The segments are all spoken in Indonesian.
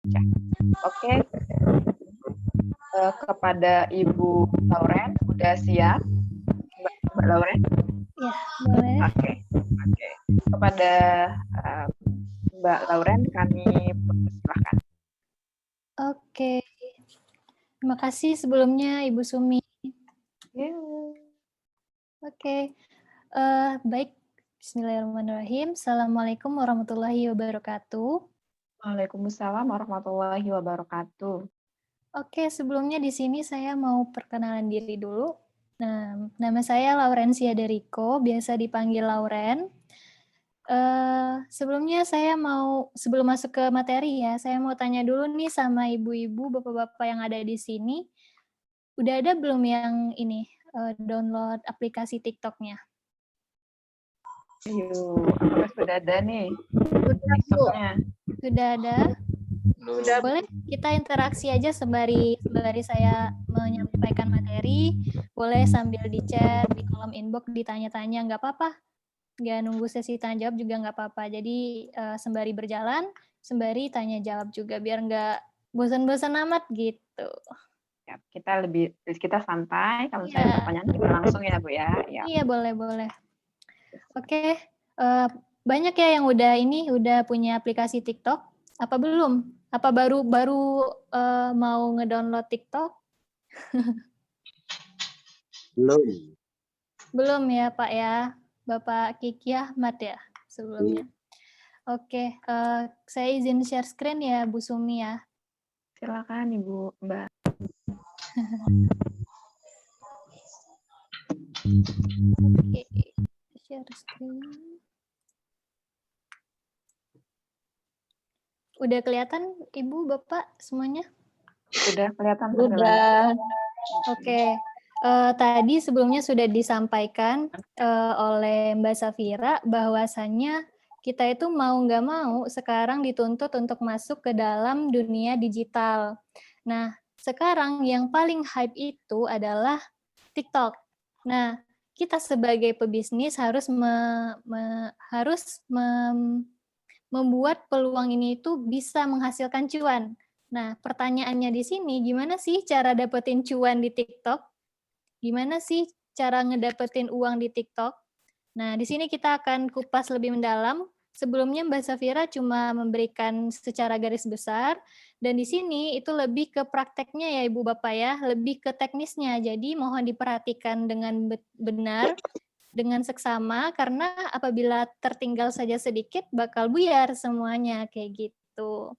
pecah. Oke, kepada Ibu Lauren, udah siap? Mbak Lauren? Ya, boleh. Oke. Kepada Mbak Lauren, kami persilahkan. Oke. Terima kasih sebelumnya Ibu Sumi. Oke. Baik. Bismillahirrahmanirrahim. Assalamualaikum warahmatullahi wabarakatuh. Waalaikumsalam warahmatullahi wabarakatuh. Oke, sebelumnya di sini saya mau perkenalan diri dulu. Nah, nama saya Laurencia Deriko, biasa dipanggil Lauren. Sebelumnya saya sebelum masuk ke materi ya, saya mau tanya dulu nih sama ibu-ibu, bapak-bapak yang ada di sini. Udah ada belum yang ini download aplikasi TikTok-nya? Apakah sudah ada nih? Sudah ada? Boleh kita interaksi aja sembari saya menyampaikan materi, boleh sambil di chat, di kolom inbox ditanya-tanya, nggak apa-apa. Nggak nunggu sesi tanya jawab juga nggak apa-apa. Jadi sembari berjalan, sembari tanya jawab juga, biar nggak bosan-bosan amat gitu. Kita santai, kalau misalnya pertanyaan kita langsung ya Bu ya. Iya, boleh. Oke, banyak ya yang udah punya aplikasi TikTok. Apa belum? Apa baru mau ngedownload TikTok? Belum ya Pak ya, Bapak Kiki Ahmad ya sebelumnya. Oke, saya izin share screen ya Bu Sumi ya. Silakan Ibu Mbak. Oke, share screen. Udah kelihatan Ibu, Bapak semuanya? Sudah kelihatan. Sudah. Oke. Tadi sebelumnya sudah disampaikan oleh Mbak Safira bahwasannya kita itu mau nggak mau sekarang dituntut untuk masuk ke dalam dunia digital. Nah, sekarang yang paling hype itu adalah TikTok. Nah, kita sebagai pebisnis harus membuat peluang ini itu bisa menghasilkan cuan. Nah, pertanyaannya di sini, gimana sih cara dapetin cuan di TikTok? Gimana sih cara ngedapetin uang di TikTok? Nah, di sini kita akan kupas lebih mendalam. Sebelumnya Mbak Safira cuma memberikan secara garis besar, dan di sini itu lebih ke prakteknya ya Ibu Bapak ya, lebih ke teknisnya. Jadi mohon diperhatikan dengan benar, dengan seksama, karena apabila tertinggal saja sedikit, bakal buyar semuanya, kayak gitu.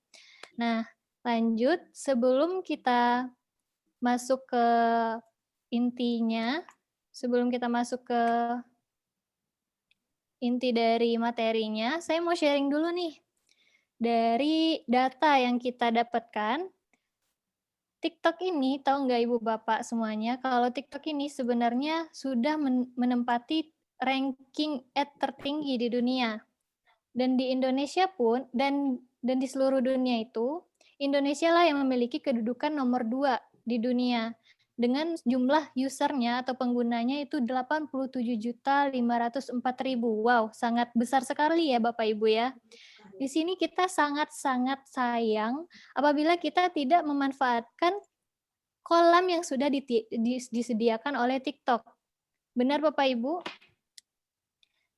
Nah, lanjut, sebelum kita masuk ke intinya, sebelum kita masuk ke inti dari materinya, saya mau sharing dulu nih. Dari data yang kita dapatkan, TikTok ini, tahu nggak Ibu Bapak semuanya, kalau TikTok ini sebenarnya sudah menempati ranking tertinggi di dunia. Dan di Indonesia pun, dan di seluruh dunia itu, Indonesia lah yang memiliki kedudukan nomor 2 di dunia. Dengan jumlah usernya atau penggunanya itu 87.504.000. Wow, sangat besar sekali ya Bapak Ibu ya. Di sini kita sangat-sangat sayang apabila kita tidak memanfaatkan kolam yang sudah disediakan oleh TikTok. Benar Bapak Ibu?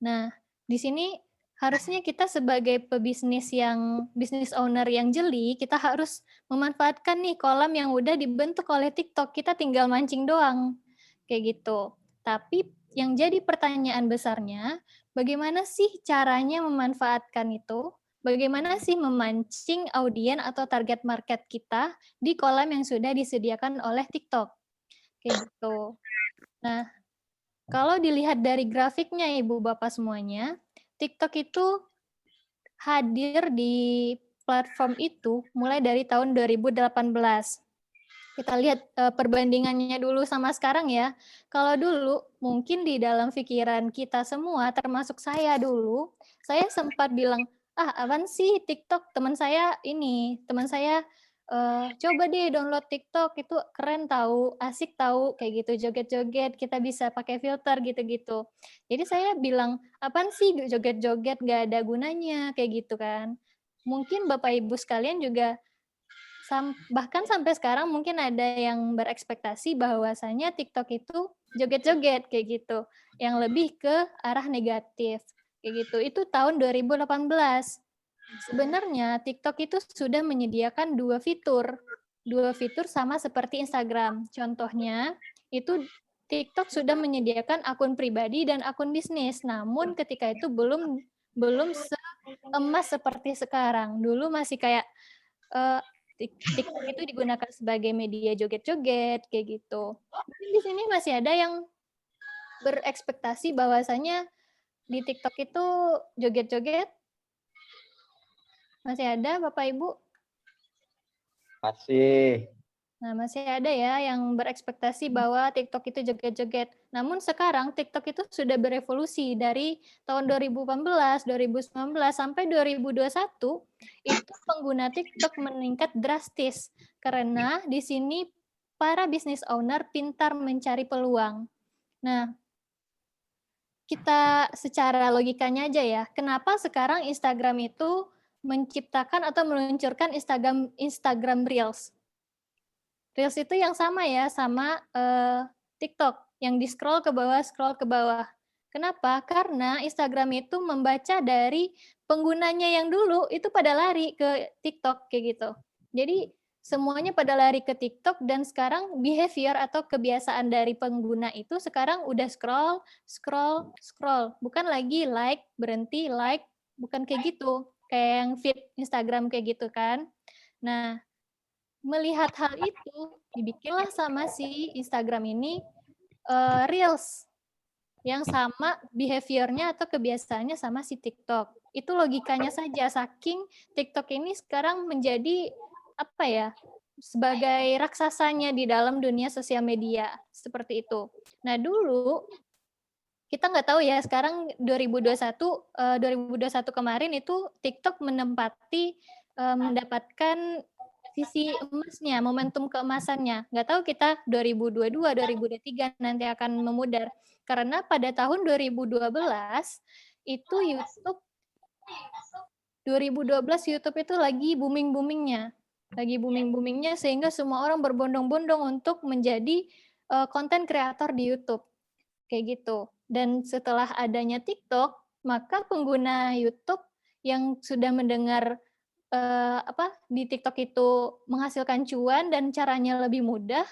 Nah, di sini harusnya kita sebagai pebisnis business owner yang jeli, kita harus memanfaatkan nih kolam yang udah dibentuk oleh TikTok. Kita tinggal mancing doang. Kayak gitu. Tapi yang jadi pertanyaan besarnya, bagaimana sih caranya memanfaatkan itu? Bagaimana sih memancing audien atau target market kita di kolam yang sudah disediakan oleh TikTok? Kayak gitu. Nah, kalau dilihat dari grafiknya Ibu Bapak semuanya, TikTok itu hadir di platform itu mulai dari tahun 2018. Kita lihat perbandingannya dulu sama sekarang ya. Kalau dulu mungkin di dalam pikiran kita semua, termasuk saya dulu, saya sempat bilang, apaan sih TikTok? Teman saya coba deh download TikTok, itu keren tahu, asik tahu, kayak gitu, joget-joget, kita bisa pakai filter gitu-gitu. Jadi saya bilang, apaan sih joget-joget, gak ada gunanya, kayak gitu kan. Mungkin Bapak Ibu sekalian juga Bahkan sampai sekarang mungkin ada yang berekspektasi bahwasanya TikTok itu joget-joget kayak gitu, yang lebih ke arah negatif kayak gitu. Itu tahun 2018. Sebenarnya TikTok itu sudah menyediakan dua fitur sama seperti Instagram. Contohnya itu TikTok sudah menyediakan akun pribadi dan akun bisnis. Namun ketika itu belum seemas seperti sekarang. Dulu masih kayak TikTok itu digunakan sebagai media joget-joget kayak gitu. Mungkin di sini masih ada yang berekspektasi bahwasanya di TikTok itu joget-joget. Masih ada Bapak Ibu? Masih. Nah, masih ada ya yang berekspektasi bahwa TikTok itu joget-joget. Namun sekarang TikTok itu sudah berevolusi dari tahun 2018, 2019 sampai 2021 itu pengguna TikTok meningkat drastis karena di sini para business owner pintar mencari peluang. Nah, kita secara logikanya aja ya, kenapa sekarang Instagram itu menciptakan atau meluncurkan Instagram Reels? Reels itu yang sama ya, sama TikTok, yang di-scroll ke bawah. Kenapa? Karena Instagram itu membaca dari penggunanya yang dulu, itu pada lari ke TikTok, kayak gitu. Jadi, semuanya pada lari ke TikTok, dan sekarang behavior atau kebiasaan dari pengguna itu sekarang udah scroll. Bukan lagi like, berhenti, like, bukan kayak gitu. Kayak yang feed Instagram kayak gitu kan. Nah, melihat hal itu, dibikinlah sama si Instagram ini Reels yang sama behaviornya atau kebiasaannya sama si TikTok. Itu logikanya saja, saking TikTok ini sekarang menjadi apa ya, sebagai raksasanya di dalam dunia sosial media, seperti itu. Nah, dulu kita nggak tahu ya, sekarang 2021 kemarin itu TikTok mendapatkan sisi emasnya, momentum keemasannya. Nggak tahu kita 2022, 2023 nanti akan memudar. Karena pada tahun 2012 itu YouTube 2012 YouTube itu lagi booming-boomingnya. Sehingga semua orang berbondong-bondong untuk menjadi konten kreator di YouTube. Kayak gitu. Dan setelah adanya TikTok, maka pengguna YouTube yang sudah mendengar di TikTok itu menghasilkan cuan dan caranya lebih mudah,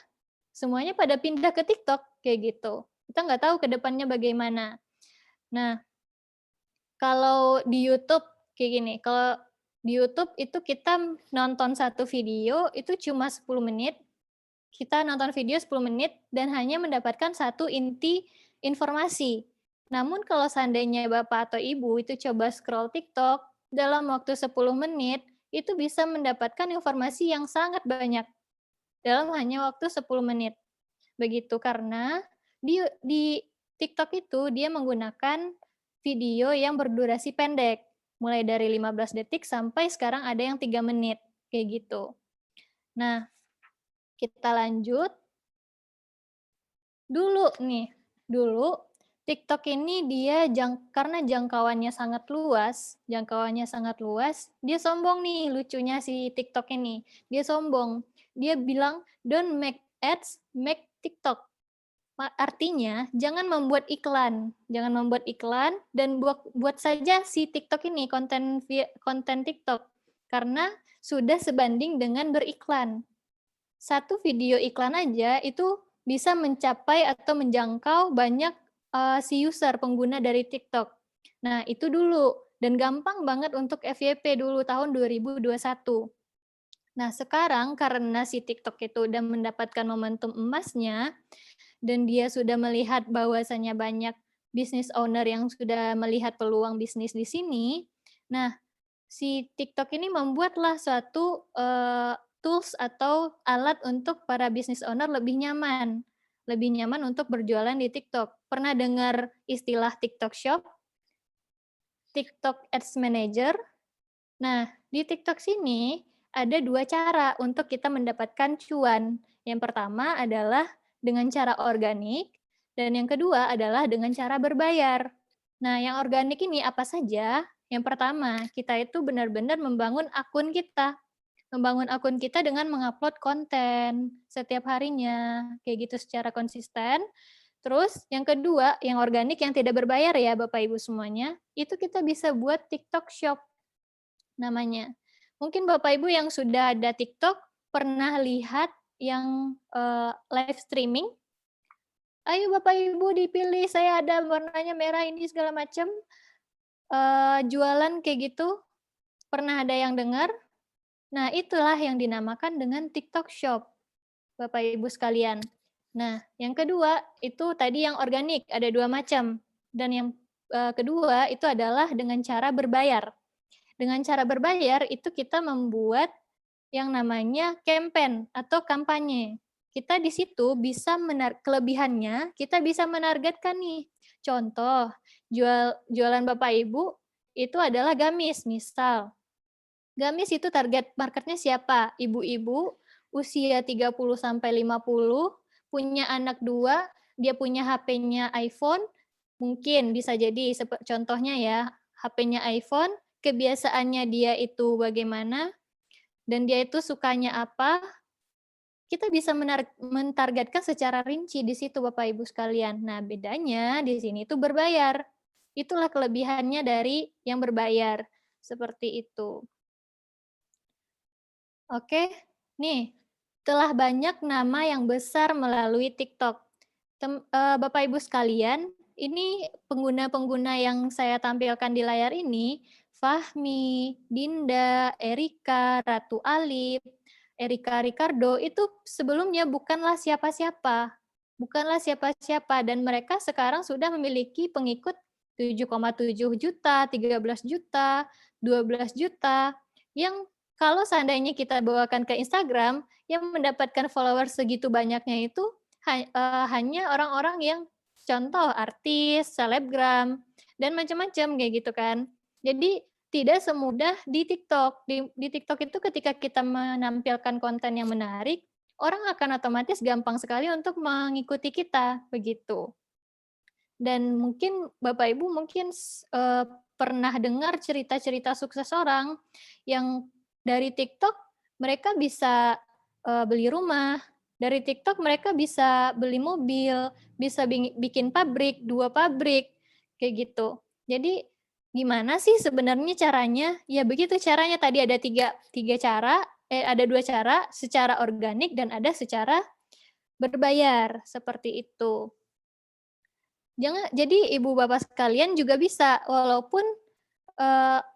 semuanya pada pindah ke TikTok kayak gitu. Kita nggak tahu ke depannya bagaimana. Nah, kalau di YouTube kayak gini, kalau di YouTube itu kita nonton satu video itu cuma 10 menit. Kita nonton video 10 menit dan hanya mendapatkan satu inti informasi. Namun kalau seandainya Bapak atau Ibu itu coba scroll TikTok, dalam waktu 10 menit, itu bisa mendapatkan informasi yang sangat banyak dalam hanya waktu 10 menit. Begitu karena di TikTok itu dia menggunakan video yang berdurasi pendek, mulai dari 15 detik sampai sekarang ada yang 3 menit, kayak gitu. Nah, kita lanjut. Dulu TikTok ini dia karena jangkauannya sangat luas, dia sombong nih lucunya si TikTok ini. Dia sombong. Dia bilang, "Don't make ads, make TikTok." Artinya, jangan membuat iklan dan buat saja si TikTok ini konten TikTok karena sudah sebanding dengan beriklan. Satu video iklan aja itu bisa mencapai atau menjangkau banyak si user pengguna dari TikTok. Nah, itu dulu dan gampang banget untuk FYP dulu tahun 2021. Nah, sekarang karena si TikTok itu udah mendapatkan momentum emasnya dan dia sudah melihat bahwasanya banyak business owner yang sudah melihat peluang bisnis di sini. Nah, si TikTok ini membuatlah suatu tools atau alat untuk para business owner lebih nyaman untuk berjualan di TikTok. Pernah dengar istilah TikTok Shop? TikTok Ads Manager? Nah, di TikTok sini ada dua cara untuk kita mendapatkan cuan. Yang pertama adalah dengan cara organik, dan yang kedua adalah dengan cara berbayar. Nah, yang organik ini apa saja? Yang pertama, kita itu benar-benar membangun akun kita. membangun akun kita dengan mengupload konten setiap harinya, kayak gitu secara konsisten. Terus yang kedua, yang organik yang tidak berbayar ya Bapak Ibu semuanya, itu kita bisa buat TikTok Shop namanya. Mungkin Bapak Ibu yang sudah ada TikTok pernah lihat yang live streaming. Ayo Bapak Ibu dipilih, saya ada warnanya merah ini segala macam. Jualan kayak gitu, pernah ada yang dengar? Nah, itulah yang dinamakan dengan TikTok Shop, Bapak Ibu sekalian. Nah, yang kedua itu tadi yang organik, ada 2 macam. Dan yang kedua itu adalah dengan cara berbayar. Dengan cara berbayar itu kita membuat yang namanya campaign atau kampanye. Kita di situ bisa kelebihannya kita bisa menargetkan nih. Contoh, jualan Bapak Ibu itu adalah gamis, misal. Gamis itu target marketnya siapa? Ibu-ibu usia 30 sampai 50, punya anak 2, dia punya HP-nya iPhone, mungkin bisa jadi contohnya ya, HP-nya iPhone, kebiasaannya dia itu bagaimana, dan dia itu sukanya apa, kita bisa mentargetkan secara rinci di situ Bapak Ibu sekalian. Nah, bedanya di sini itu berbayar. Itulah kelebihannya dari yang berbayar. Seperti itu. Oke, nih, telah banyak nama yang besar melalui TikTok. Bapak Ibu sekalian, ini pengguna-pengguna yang saya tampilkan di layar ini, Fahmi, Dinda, Erika, Ratu Alif, Erika Ricardo, itu sebelumnya bukanlah siapa-siapa. Bukanlah siapa-siapa, dan mereka sekarang sudah memiliki pengikut 7,7 juta, 13 juta, 12 juta, yang kalau seandainya kita bawakan ke Instagram, yang mendapatkan followers segitu banyaknya itu hanya orang-orang yang contoh artis, selebgram, dan macam-macam kayak gitu kan. Jadi tidak semudah di TikTok. Di TikTok itu ketika kita menampilkan konten yang menarik, orang akan otomatis gampang sekali untuk mengikuti kita, begitu. Dan mungkin Bapak Ibu mungkin pernah dengar cerita-cerita sukses orang yang dari TikTok mereka bisa beli rumah, dari TikTok mereka bisa beli mobil, bisa bikin pabrik, 2 pabrik, kayak gitu. Jadi gimana sih sebenarnya caranya? Ya begitu caranya, tadi ada tiga cara, ada 2 cara, secara organik dan ada secara berbayar, seperti itu. Jadi ibu bapak sekalian juga bisa, walaupun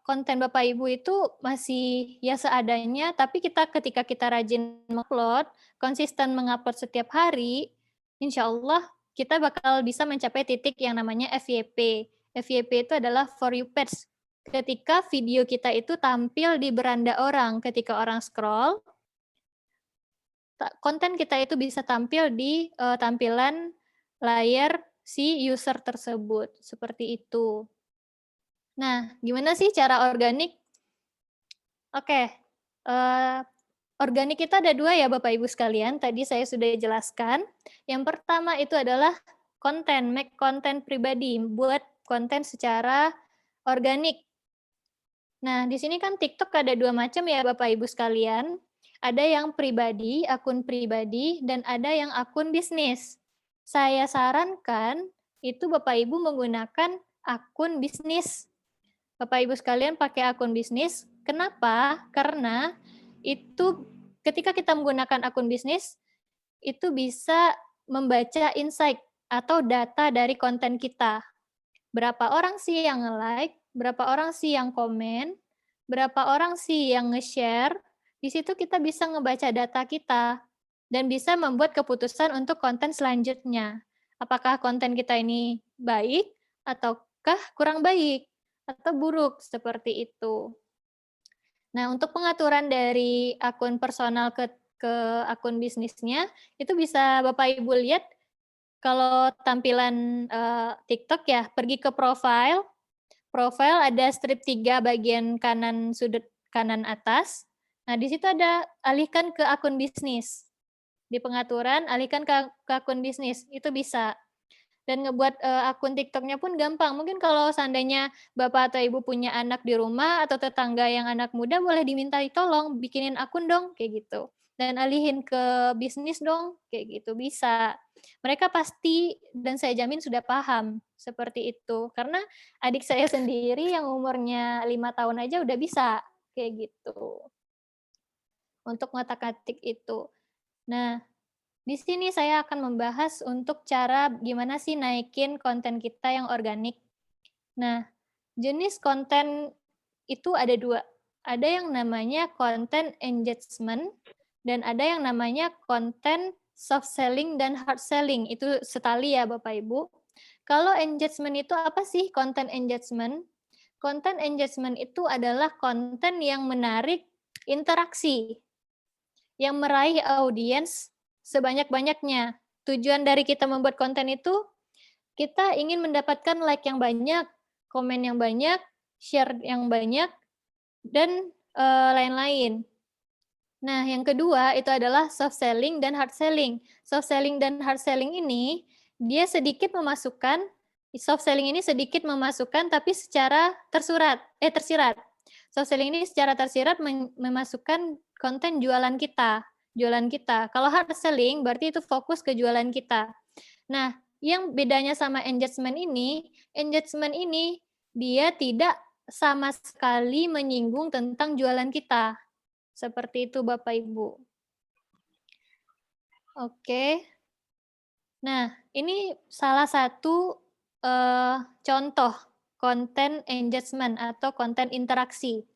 konten Bapak Ibu itu masih ya seadanya, tapi ketika kita rajin mengupload, konsisten mengupload setiap hari, insya Allah kita bakal bisa mencapai titik yang namanya FYP. FYP itu adalah For You Page. Ketika video kita itu tampil di beranda orang, ketika orang scroll, konten kita itu bisa tampil di tampilan layar si user tersebut, seperti itu. Nah, gimana sih cara organik? Oke, organik kita ada 2 ya Bapak Ibu sekalian, tadi saya sudah jelaskan. Yang pertama itu adalah konten, make konten pribadi, buat konten secara organik. Nah, di sini kan TikTok ada 2 macam ya Bapak Ibu sekalian. Ada yang pribadi, akun pribadi, dan ada yang akun bisnis. Saya sarankan itu Bapak Ibu menggunakan akun bisnis. Bapak Ibu sekalian pakai akun bisnis. Kenapa? Karena itu ketika kita menggunakan akun bisnis, itu bisa membaca insight atau data dari konten kita. Berapa orang sih yang nge-like, berapa orang sih yang komen, berapa orang sih yang nge-share. Di situ kita bisa ngebaca data kita dan bisa membuat keputusan untuk konten selanjutnya. Apakah konten kita ini baik ataukah kurang baik? Atau buruk, seperti itu. Nah, untuk pengaturan dari akun personal ke akun bisnisnya, itu bisa Bapak Ibu lihat kalau tampilan TikTok ya, pergi ke profile ada strip 3 bagian kanan sudut kanan atas. Nah, di situ ada alihkan ke akun bisnis. Di pengaturan, alihkan ke akun bisnis, itu bisa. Dan ngebuat akun TikTok-nya pun gampang. Mungkin kalau seandainya Bapak atau Ibu punya anak di rumah atau tetangga yang anak muda boleh dimintai tolong bikinin akun dong, kayak gitu. Dan alihin ke bisnis dong, kayak gitu, bisa. Mereka pasti dan saya jamin sudah paham seperti itu. Karena adik saya sendiri yang umurnya 5 tahun aja udah bisa, kayak gitu. Untuk ngotak-atik itu. Nah, di sini saya akan membahas untuk cara gimana sih naikin konten kita yang organik. Nah, jenis konten itu ada 2. Ada yang namanya konten engagement dan ada yang namanya konten soft selling dan hard selling. Itu setali ya Bapak Ibu. Kalau engagement itu apa sih konten engagement? Konten engagement itu adalah konten yang menarik interaksi, yang meraih audiens sebanyak-banyaknya. Tujuan dari kita membuat konten itu, kita ingin mendapatkan like yang banyak, komen yang banyak, share yang banyak, dan lain-lain. Nah, yang kedua itu adalah soft selling dan hard selling. Soft selling dan hard selling ini, dia sedikit memasukkan, soft selling ini sedikit memasukkan tapi secara tersirat. Soft selling ini secara tersirat memasukkan konten jualan kita. Kalau hard selling berarti itu fokus ke jualan kita. Nah, yang bedanya sama engagement ini dia tidak sama sekali menyinggung tentang jualan kita. Seperti itu Bapak Ibu. Oke. Nah, ini salah satu contoh konten engagement atau konten interaksi.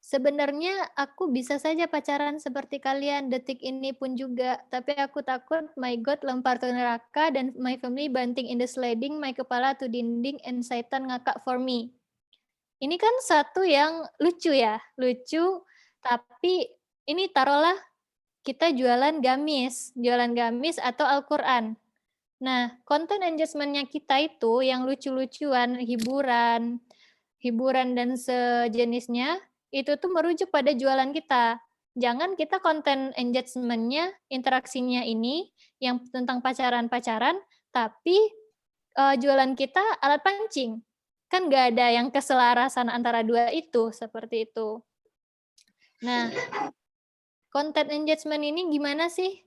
Sebenarnya aku bisa saja pacaran seperti kalian detik ini pun juga, tapi aku takut my God lempar ke neraka dan my family banting in the sliding, my kepala to dinding and Satan ngakak for me. Ini kan satu yang lucu ya, lucu, tapi ini taruhlah kita jualan gamis atau Al-Quran. Nah, konten engagement-nya kita itu yang lucu-lucuan, hiburan dan sejenisnya, itu tuh merujuk pada jualan kita. Jangan kita konten engagement-nya, interaksinya ini, yang tentang pacaran-pacaran, tapi jualan kita alat pancing. Kan nggak ada yang keselarasan antara dua itu, seperti itu. Nah, konten engagement ini gimana sih?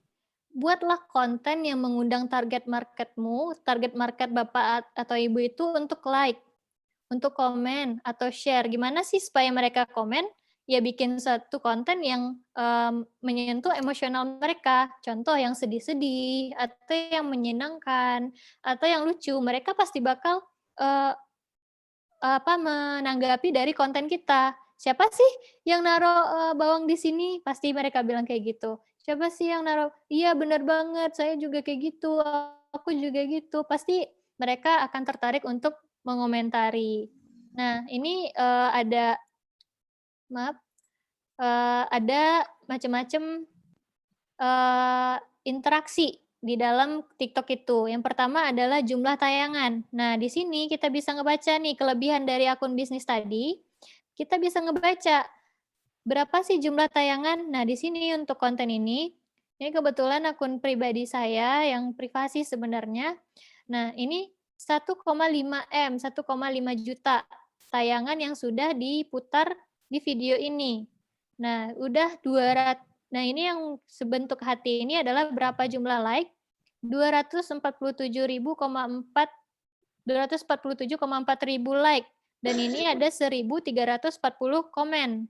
Buatlah konten yang mengundang target marketmu, target market Bapak atau Ibu itu untuk like, untuk komen atau share. Gimana sih supaya mereka komen? Ya bikin satu konten yang menyentuh emosional mereka. Contoh yang sedih-sedih, atau yang menyenangkan, atau yang lucu. Mereka pasti bakal menanggapi dari konten kita. Siapa sih yang naruh bawang di sini? Pasti mereka bilang kayak gitu. Siapa sih yang naruh? Iya benar banget, saya juga kayak gitu, aku juga gitu. Pasti mereka akan tertarik untuk mengomentari. Nah, ini ada macam-macam interaksi di dalam TikTok itu. Yang pertama adalah jumlah tayangan. Nah, di sini kita bisa ngebaca nih kelebihan dari akun bisnis tadi. Kita bisa ngebaca berapa sih jumlah tayangan. Nah, di sini untuk konten ini kebetulan akun pribadi saya yang privasi sebenarnya. Nah, ini 1,5 M, 1,5 juta tayangan yang sudah diputar di video ini. Nah, udah 200. Nah, ini yang sebentuk hati ini adalah berapa jumlah like? 247,4 ribu like. Dan ini ada 1.340 komen.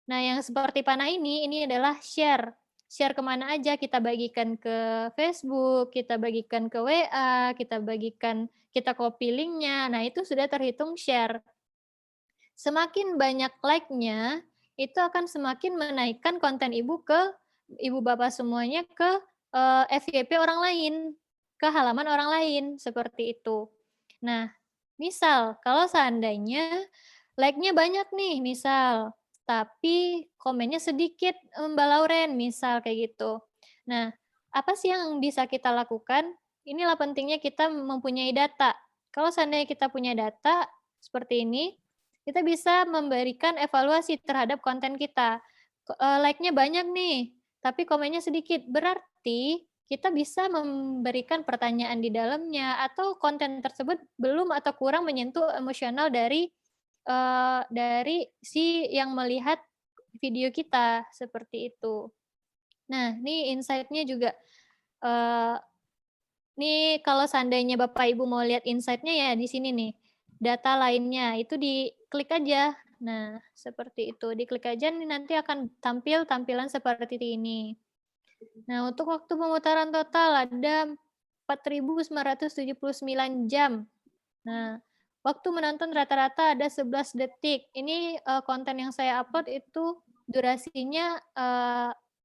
Nah, yang seperti panah ini adalah share. Share kemana aja, kita bagikan ke Facebook, kita bagikan ke WA, kita copy linknya. Nah, itu sudah terhitung share. Semakin banyak like-nya, itu akan semakin menaikkan konten ibu bapak semuanya ke FYP orang lain, ke halaman orang lain, seperti itu. Nah, misal kalau seandainya like-nya banyak nih, misal, tapi komennya sedikit, Mbak Lauren, misal kayak gitu. Nah, apa sih yang bisa kita lakukan? Inilah pentingnya kita mempunyai data. Kalau seandainya kita punya data seperti ini, kita bisa memberikan evaluasi terhadap konten kita. Like-nya banyak nih, tapi komennya sedikit. Berarti kita bisa memberikan pertanyaan di dalamnya atau konten tersebut belum atau kurang menyentuh emosional dari si yang melihat video kita, seperti itu. Nah, ini insight-nya juga, eee, nih kalau seandainya Bapak Ibu mau lihat insight-nya ya di sini nih, data lainnya, itu diklik aja. Nah, seperti itu, diklik aja nih nanti akan tampil tampilan seperti ini. Nah, untuk waktu pemutaran total ada 4.979 jam. Nah, waktu menonton rata-rata ada 11 detik. Ini, konten yang saya upload itu durasinya,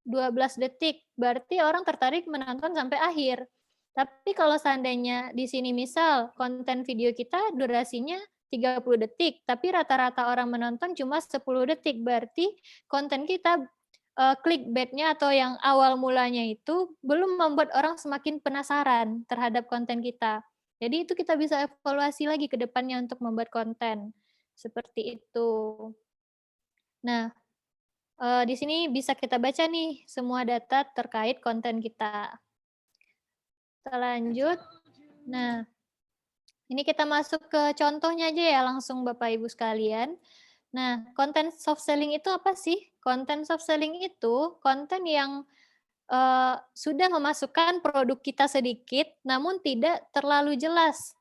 12 detik, berarti orang tertarik menonton sampai akhir. Tapi kalau seandainya di sini misal konten video kita durasinya 30 detik, tapi rata-rata orang menonton cuma 10 detik, berarti konten kita, clickbait-nya atau yang awal mulanya itu belum membuat orang semakin penasaran terhadap konten kita. Jadi itu kita bisa evaluasi lagi ke depannya untuk membuat konten, seperti itu. Nah, di sini bisa kita baca nih semua data terkait konten kita. Kita lanjut. Nah, ini kita masuk ke contohnya aja ya langsung Bapak Ibu sekalian. Nah, konten soft selling itu apa sih? Konten soft selling itu konten yang sudah memasukkan produk kita sedikit, namun tidak terlalu jelas.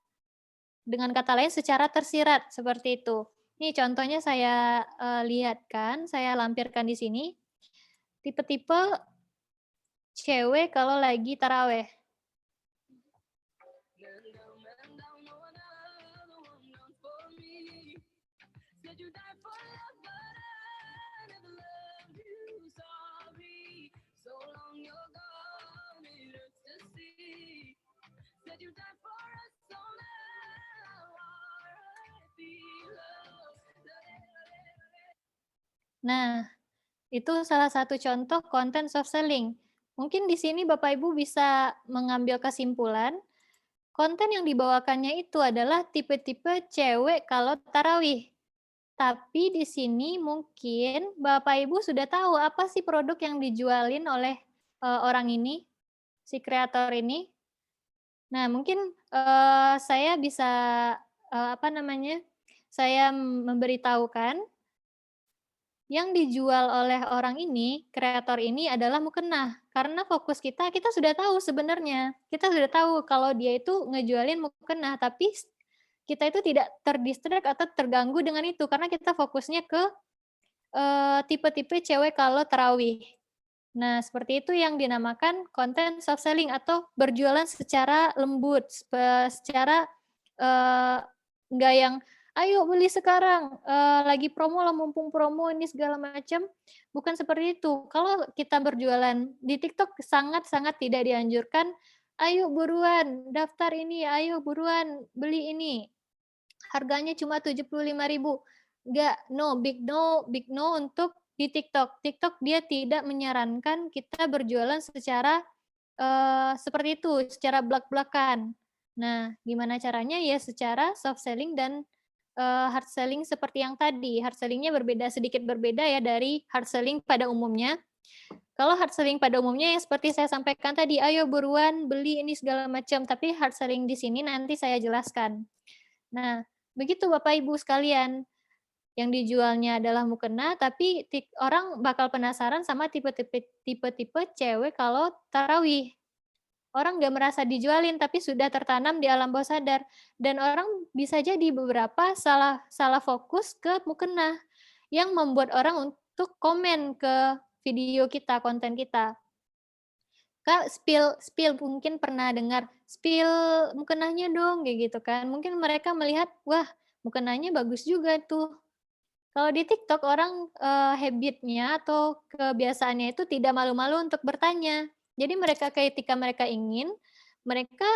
Dengan kata lain secara tersirat, seperti itu. Ini contohnya saya, lihatkan, saya lampirkan di sini. Tipe-tipe cewek kalau lagi taraweh. Nah, itu salah satu contoh konten soft selling. Mungkin di sini Bapak Ibu bisa mengambil kesimpulan, konten yang dibawakannya itu adalah tipe-tipe cewek kalau tarawih. Tapi di sini mungkin Bapak Ibu sudah tahu apa sih produk yang dijualin oleh, orang ini, si kreator ini. Nah mungkin, saya bisa, apa namanya, saya memberitahukan yang dijual oleh orang ini, kreator ini adalah mukena. Karena fokus kita sudah tahu sebenarnya. Kita sudah tahu kalau dia itu ngejualin mukena, tapi kita itu tidak atau terganggu dengan itu, karena kita fokusnya ke, tipe-tipe cewek kalau tarawih. Nah, seperti itu yang dinamakan konten soft selling atau berjualan secara lembut, secara, eee, nggak yang, "Ayo beli sekarang, lagi promo loh, mumpung promo ini," segala macam, bukan seperti itu. Kalau kita berjualan di TikTok sangat-sangat tidak dianjurkan, "Ayo buruan daftar ini, ayo buruan beli ini, harganya cuma 75.000." Nggak, big no untuk di TikTok. TikTok dia tidak menyarankan kita berjualan secara, seperti itu, secara blak-blakan. Nah, gimana caranya? Ya secara soft selling dan, hard selling seperti yang tadi. Hard selling-nya sedikit berbeda ya dari hard selling pada umumnya. Kalau hard selling pada umumnya yang seperti saya sampaikan tadi, "Ayo buruan beli ini," segala macam, tapi hard selling di sini nanti saya jelaskan. Nah, begitu Bapak Ibu sekalian. Yang dijualnya adalah mukena, tapi orang bakal penasaran sama tipe-tipe cewek kalau tarawih. Orang nggak merasa dijualin, tapi sudah tertanam di alam bawah sadar. Dan orang bisa jadi beberapa salah salah fokus ke mukena, yang membuat orang untuk komen ke video kita, konten kita. "Kak, spill spill," mungkin pernah dengar, "Spill mukenanya dong," kayak gitu kan. Mungkin mereka melihat, "Wah, mukenanya bagus juga tuh." Kalau di TikTok orang, habit-nya atau kebiasaannya itu tidak malu-malu untuk bertanya. Jadi mereka ketika mereka ingin, mereka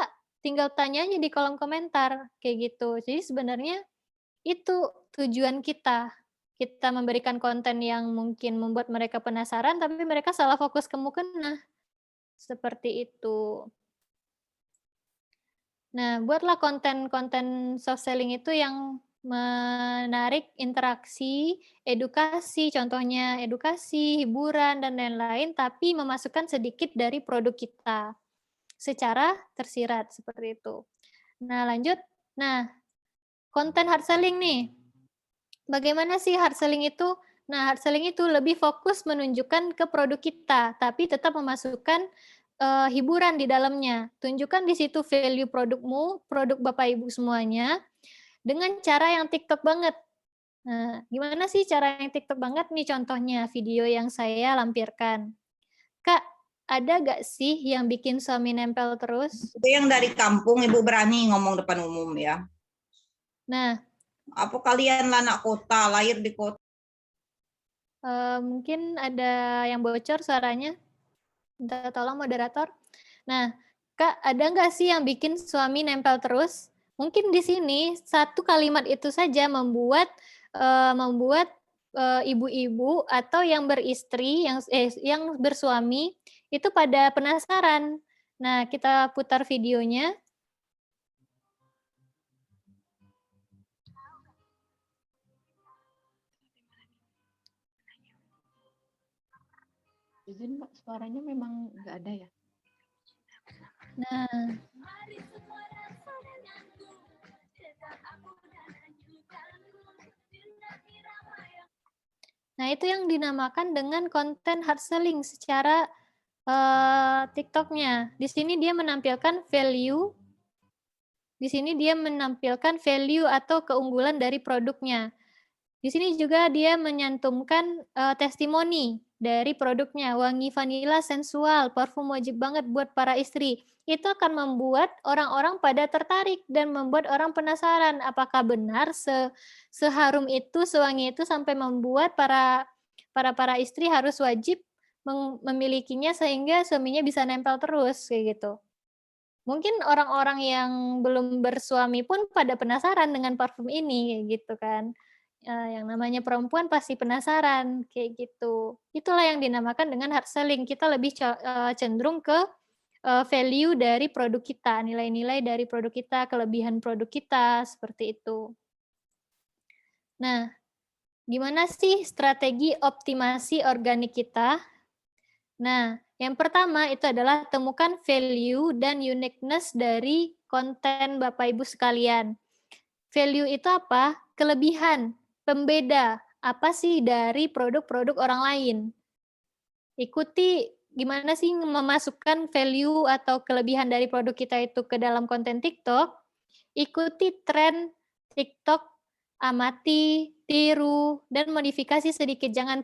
tinggal tanya aja di kolom komentar, kayak gitu. Jadi sebenarnya itu tujuan kita. Kita memberikan konten yang mungkin membuat mereka penasaran, tapi mereka salah fokus ke mukena, seperti itu. Nah, buatlah konten-konten soft selling itu yang menarik interaksi, edukasi, contohnya edukasi, hiburan, dan lain-lain, tapi memasukkan sedikit dari produk kita. secara tersirat seperti itu. Nah, lanjut. Nah, konten hard selling nih. Bagaimana sih hard selling itu? Nah, hard selling itu lebih fokus menunjukkan ke produk kita, tapi tetap memasukkan hiburan di dalamnya. Tunjukkan di situ value produkmu, produk Bapak Ibu semuanya, dengan cara yang TikTok banget. Nah, gimana sih cara yang TikTok banget nih contohnya video yang saya lampirkan. Kak, ada gak sih yang bikin suami nempel terus? Itu yang dari kampung, Ibu berani ngomong depan umum ya. Nah, Apa kalian anak kota, lahir di kota? mungkin ada yang bocor suaranya. Minta tolong moderator. Nah, Kak, ada nggak sih yang bikin suami nempel terus? Mungkin di sini satu kalimat itu saja membuat ibu-ibu atau yang beristri, yang bersuami itu pada penasaran. Nah, kita putar videonya. Izin Mbak, suaranya memang nggak ada ya? Nah, itu yang dinamakan dengan konten hard selling secara TikTok-nya. Di sini dia menampilkan value. Di sini dia menampilkan value atau keunggulan dari produknya. Di sini juga dia menyantumkan testimoni dari produknya. Wangi vanila sensual, parfum wajib banget buat para istri. Itu akan membuat orang-orang pada tertarik dan membuat orang penasaran apakah benar seharum itu, sewangi itu sampai membuat para istri harus wajib memilikinya sehingga suaminya bisa nempel terus kayak gitu. Mungkin orang-orang yang belum bersuami pun pada penasaran dengan parfum ini kayak gitu kan. Yang namanya perempuan pasti penasaran kayak gitu. Itulah yang dinamakan dengan hard selling. Kita lebih cenderung ke value dari produk kita, nilai-nilai dari produk kita, kelebihan produk kita, seperti itu. Nah, gimana sih strategi optimasi organik kita? Nah, yang pertama itu adalah temukan value dan uniqueness dari konten Bapak Ibu sekalian. Value itu apa? Kelebihan, pembeda, apa sih dari produk-produk orang lain. Ikuti gimana sih memasukkan value atau kelebihan dari produk kita itu ke dalam konten TikTok. Ikuti tren TikTok, amati, tiru, dan modifikasi sedikit. Jangan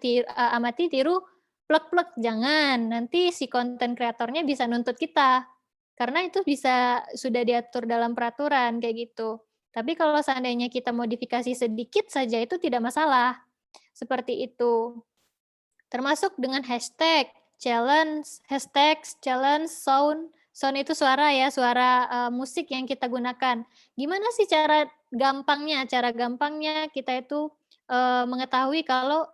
amati, tiru, plek-plek, jangan. Nanti si konten kreatornya bisa nuntut kita. Karena itu sudah diatur dalam peraturan kayak gitu. Tapi kalau seandainya kita modifikasi sedikit saja itu tidak masalah. Seperti itu. Termasuk dengan hashtag, challenge, sound. Sound itu suara ya, suara musik yang kita gunakan. Gimana sih cara gampangnya? Cara gampangnya kita itu mengetahui kalau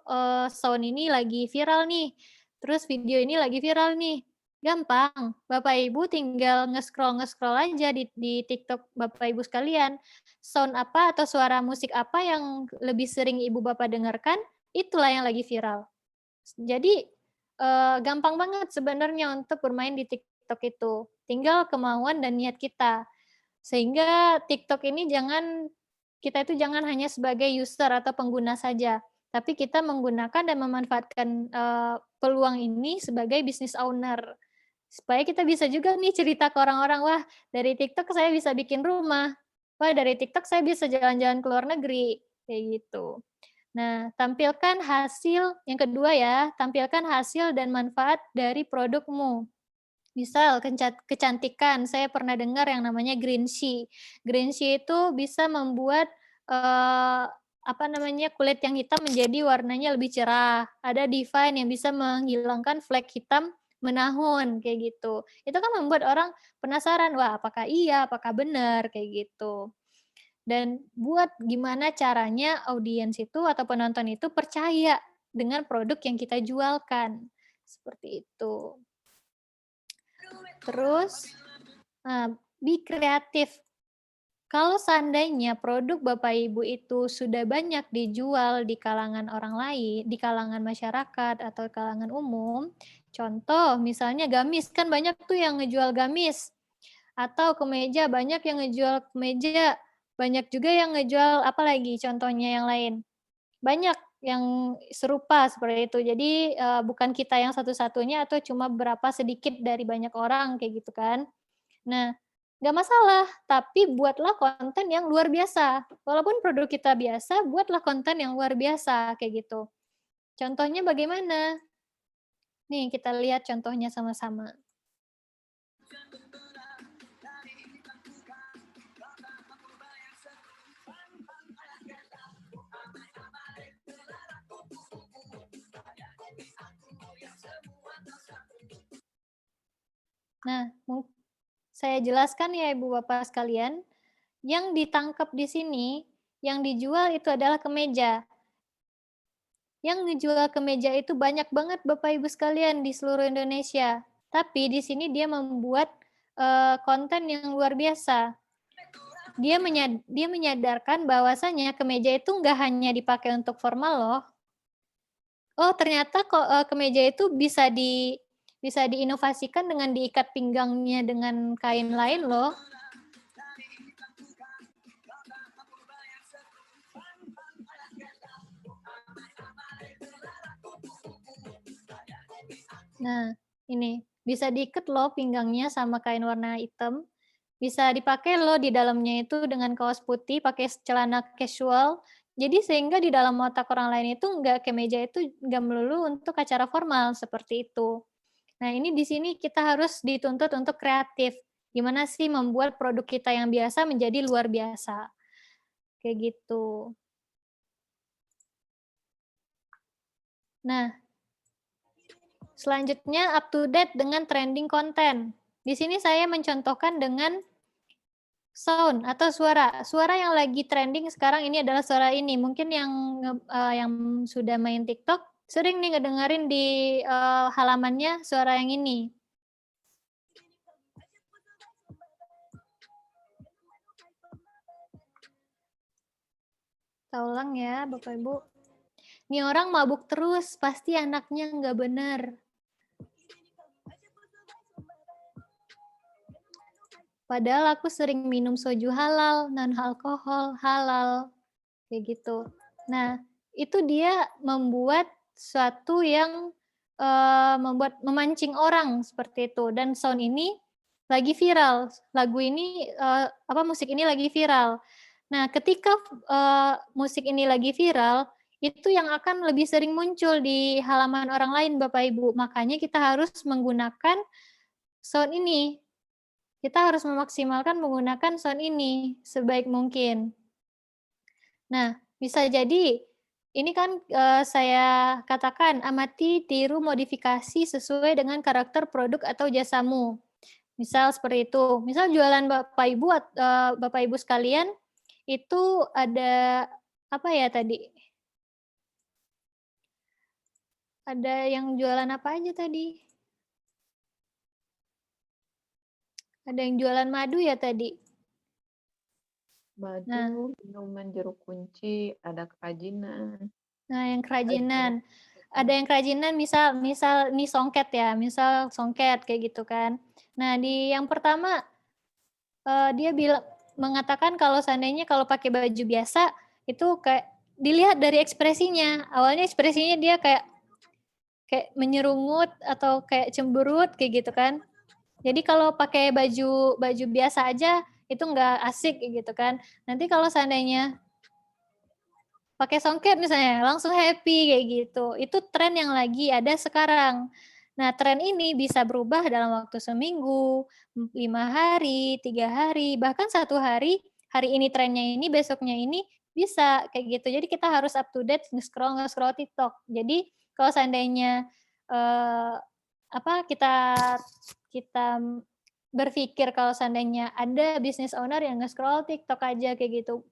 sound ini lagi viral nih. Terus video ini lagi viral nih. Gampang, Bapak Ibu tinggal nge-scroll aja di TikTok Bapak Ibu sekalian. Sound apa atau suara musik apa yang lebih sering Ibu Bapak dengarkan, itulah yang lagi viral. Jadi gampang banget sebenarnya untuk bermain di TikTok itu. Tinggal kemauan dan niat kita. Sehingga TikTok ini kita itu jangan hanya sebagai user atau pengguna saja, tapi kita menggunakan dan memanfaatkan peluang ini sebagai business owner. Supaya kita bisa juga nih cerita ke orang-orang, wah dari TikTok saya bisa bikin rumah, wah dari TikTok saya bisa jalan-jalan ke luar negeri, kayak gitu. Nah, tampilkan hasil, yang kedua ya, tampilkan hasil dan manfaat dari produkmu. Misal kecantikan, saya pernah dengar yang namanya Greenshi. Greenshi itu bisa membuat kulit yang hitam menjadi warnanya lebih cerah. Ada Divine yang bisa menghilangkan flek hitam menahun kayak gitu. Itu kan membuat orang penasaran, wah apakah iya, apakah benar kayak gitu. Dan buat gimana caranya audiens itu atau penonton itu percaya dengan produk yang kita jualkan. Seperti itu. Terus, be kreatif. Kalau seandainya produk Bapak Ibu itu sudah banyak dijual di kalangan orang lain, di kalangan masyarakat atau kalangan umum, contoh misalnya gamis, kan banyak tuh yang ngejual gamis, atau kemeja, banyak yang ngejual kemeja, banyak juga yang ngejual apa lagi contohnya yang lain? Banyak yang serupa seperti itu. Jadi, bukan kita yang satu-satunya atau cuma berapa sedikit dari banyak orang kayak gitu kan. Nah, nggak masalah, tapi buatlah konten yang luar biasa. Walaupun produk kita biasa, buatlah konten yang luar biasa, kayak gitu. Contohnya bagaimana? Nih, kita lihat contohnya sama-sama. Nah, saya jelaskan ya Ibu Bapak sekalian, yang ditangkap di sini, yang dijual itu adalah kemeja. Yang ngejual kemeja itu banyak banget Bapak Ibu sekalian di seluruh Indonesia. Tapi di sini dia membuat konten yang luar biasa. Dia menyadarkan bahwasanya kemeja itu nggak hanya dipakai untuk formal loh. Oh ternyata kok kemeja itu bisa diinovasikan dengan diikat pinggangnya dengan kain lain loh. Nah, ini bisa diikat loh pinggangnya sama kain warna hitam. Bisa dipakai loh di dalamnya itu dengan kaos putih, pakai celana casual. Jadi sehingga di dalam otak orang lain itu kemeja itu nggak melulu untuk acara formal seperti itu. Nah, ini di sini kita harus dituntut untuk kreatif. Gimana sih membuat produk kita yang biasa menjadi luar biasa. Kayak gitu. Nah, selanjutnya up to date dengan trending konten. Di sini saya mencontohkan dengan sound atau suara. Suara yang lagi trending sekarang ini adalah suara ini. Mungkin yang sudah main TikTok sering nih ngedengerin di halamannya suara yang ini. Kita ulang ya Bapak Ibu. Nih orang mabuk terus, pasti anaknya nggak bener. Padahal aku sering minum soju halal, non-alkohol, halal. Kayak gitu. Nah, itu dia membuat suatu yang memancing orang seperti itu. Dan sound ini lagi viral. Lagu ini, musik ini lagi viral. Nah, ketika musik ini lagi viral, itu yang akan lebih sering muncul di halaman orang lain, Bapak Ibu. Makanya kita harus menggunakan sound ini. Kita harus memaksimalkan menggunakan sound ini sebaik mungkin. Nah, bisa jadi ini kan saya katakan amati, tiru, modifikasi sesuai dengan karakter produk atau jasamu. Misal seperti itu. Misal jualan Bapak Ibu sekalian itu ada apa ya tadi? Ada yang jualan apa aja tadi? Ada yang jualan madu ya tadi? Madu, minuman jeruk kunci, ada kerajinan. Nah, yang kerajinan. Ada yang kerajinan misal nih songket ya, misal songket kayak gitu kan. Nah, di yang pertama dia mengatakan kalau seandainya kalau pakai baju biasa itu kayak dilihat dari ekspresinya. Awalnya ekspresinya dia kayak menyerungut atau kayak cemberut kayak gitu kan. Jadi kalau pakai baju biasa aja itu nggak asik gitu kan. Nanti kalau seandainya pakai songket misalnya langsung happy kayak gitu. Itu tren yang lagi ada sekarang. Nah, tren ini bisa berubah dalam waktu seminggu, 5 hari, 3 hari, bahkan 1 hari. Hari ini trennya ini, besoknya ini bisa kayak gitu. Jadi kita harus up to date nge-scroll TikTok. Jadi kalau seandainya kita berpikir kalau seandainya ada business owner yang nge-scroll TikTok aja kayak gitu.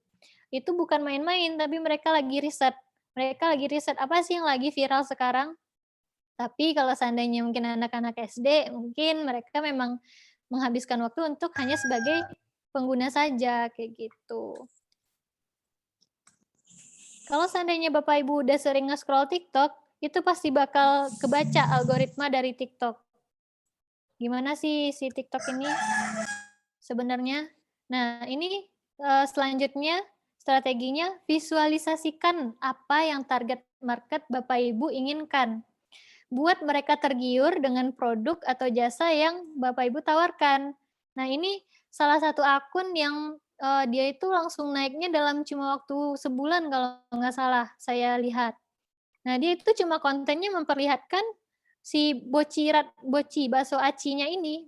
Itu bukan main-main, tapi mereka lagi riset. Mereka lagi riset apa sih yang lagi viral sekarang. Tapi kalau seandainya mungkin anak-anak SD, mungkin mereka memang menghabiskan waktu untuk hanya sebagai pengguna saja, kayak gitu. Kalau seandainya Bapak Ibu udah sering nge-scroll TikTok, itu pasti bakal kebaca algoritma dari TikTok. Gimana sih si TikTok ini sebenarnya? Nah, ini selanjutnya strateginya visualisasikan apa yang target market Bapak Ibu inginkan. Buat mereka tergiur dengan produk atau jasa yang Bapak Ibu tawarkan. Nah, ini salah satu akun yang dia itu langsung naiknya dalam cuma waktu sebulan kalau nggak salah saya lihat. Nah, dia itu cuma kontennya memperlihatkan si bakso acinya ini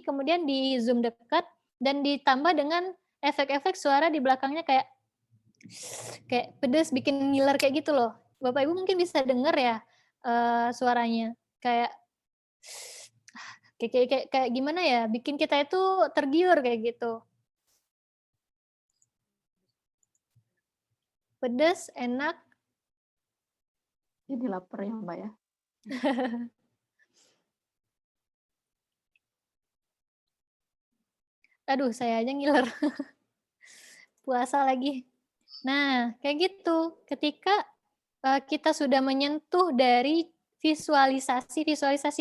kemudian di zoom dekat dan ditambah dengan efek-efek suara di belakangnya kayak pedes bikin ngiler kayak gitu loh. Bapak Ibu mungkin bisa denger ya suaranya kayak kayak gimana ya, bikin kita itu tergiur kayak gitu. Pedes, enak. Jadi lapar ya Mbak ya. Aduh, saya aja ngiler. Puasa lagi. Nah, kayak gitu. Ketika kita sudah menyentuh dari visualisasi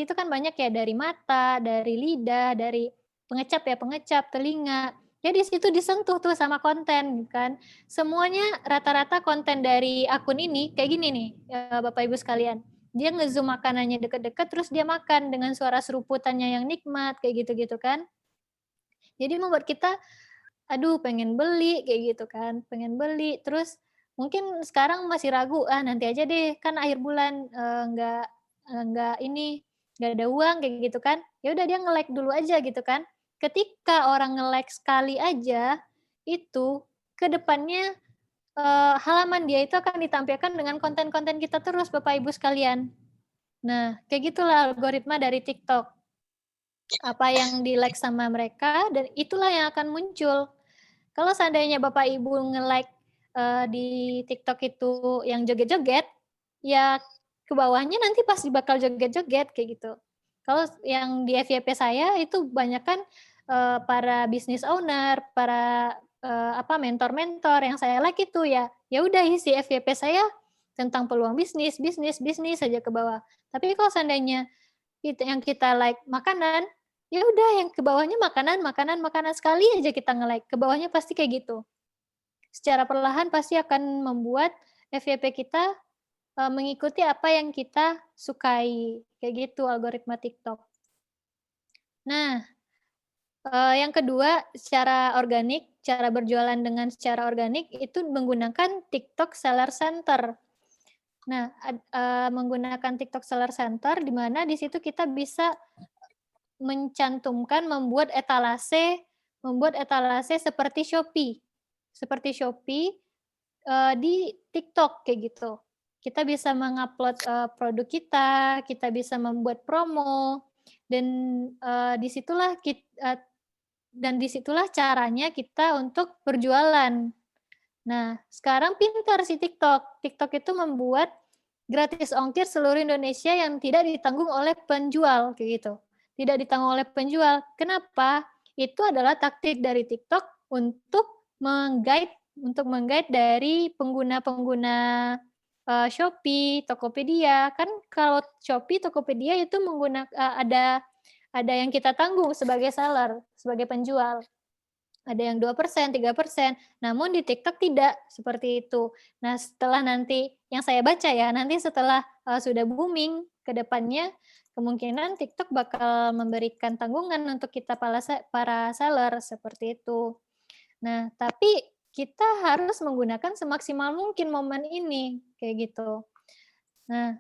itu kan banyak ya, dari mata, dari lidah, dari pengecap, telinga. Ya di situ disentuh tuh sama konten kan. Semuanya rata-rata konten dari akun ini kayak gini nih, Bapak Ibu sekalian. Dia ngezoom makanannya deket-deket terus dia makan dengan suara seruputannya yang nikmat kayak gitu-gitu kan. Jadi membuat kita aduh pengen beli kayak gitu kan, pengen beli. Terus mungkin sekarang masih ragu, nanti aja deh kan akhir bulan nggak ada uang kayak gitu kan. Ya udah dia nge-like dulu aja gitu kan. Ketika orang nge-like sekali aja itu ke depannya halaman dia itu akan ditampilkan dengan konten-konten kita terus Bapak Ibu sekalian. Nah, kayak gitulah algoritma dari TikTok. Apa yang di-like sama mereka dan itulah yang akan muncul. Kalau seandainya Bapak Ibu nge-like di TikTok itu yang joget-joget, ya ke bawahnya nanti pasti bakal joget-joget kayak gitu. Kalau yang di FYP saya itu banyak kan para business owner, para mentor-mentor yang saya like itu ya udah isi FYP saya tentang peluang bisnis saja ke bawah. Tapi kalau seandainya yang kita like makanan, ya udah yang ke bawahnya makanan sekali aja kita nge-like, ke bawahnya pasti kayak gitu. Secara perlahan pasti akan membuat FYP kita mengikuti apa yang kita sukai, kayak gitu algoritma TikTok. Nah, yang kedua secara organik, cara berjualan dengan secara organik itu menggunakan TikTok Seller Center. Nah, menggunakan TikTok Seller Center di mana di situ kita bisa mencantumkan membuat etalase seperti Shopee. Seperti Shopee di TikTok kayak gitu. Kita bisa mengupload produk kita bisa membuat promo dan disitulah caranya kita untuk berjualan. Nah, sekarang pintar si TikTok. TikTok itu membuat gratis ongkir seluruh Indonesia yang tidak ditanggung oleh penjual kayak gitu. Tidak ditanggung oleh penjual. Kenapa? Itu adalah taktik dari TikTok untuk meng-guide dari pengguna-pengguna Shopee, Tokopedia. Kan kalau Shopee, Tokopedia itu ada yang kita tanggung sebagai seller, sebagai penjual. Ada yang 2%, 3%. Namun di TikTok tidak seperti itu. Nah, setelah nanti yang saya baca ya, nanti setelah sudah booming ke depannya kemungkinan TikTok bakal memberikan tanggungan untuk kita para seller seperti itu. Nah, tapi kita harus menggunakan semaksimal mungkin momen ini kayak gitu. Nah,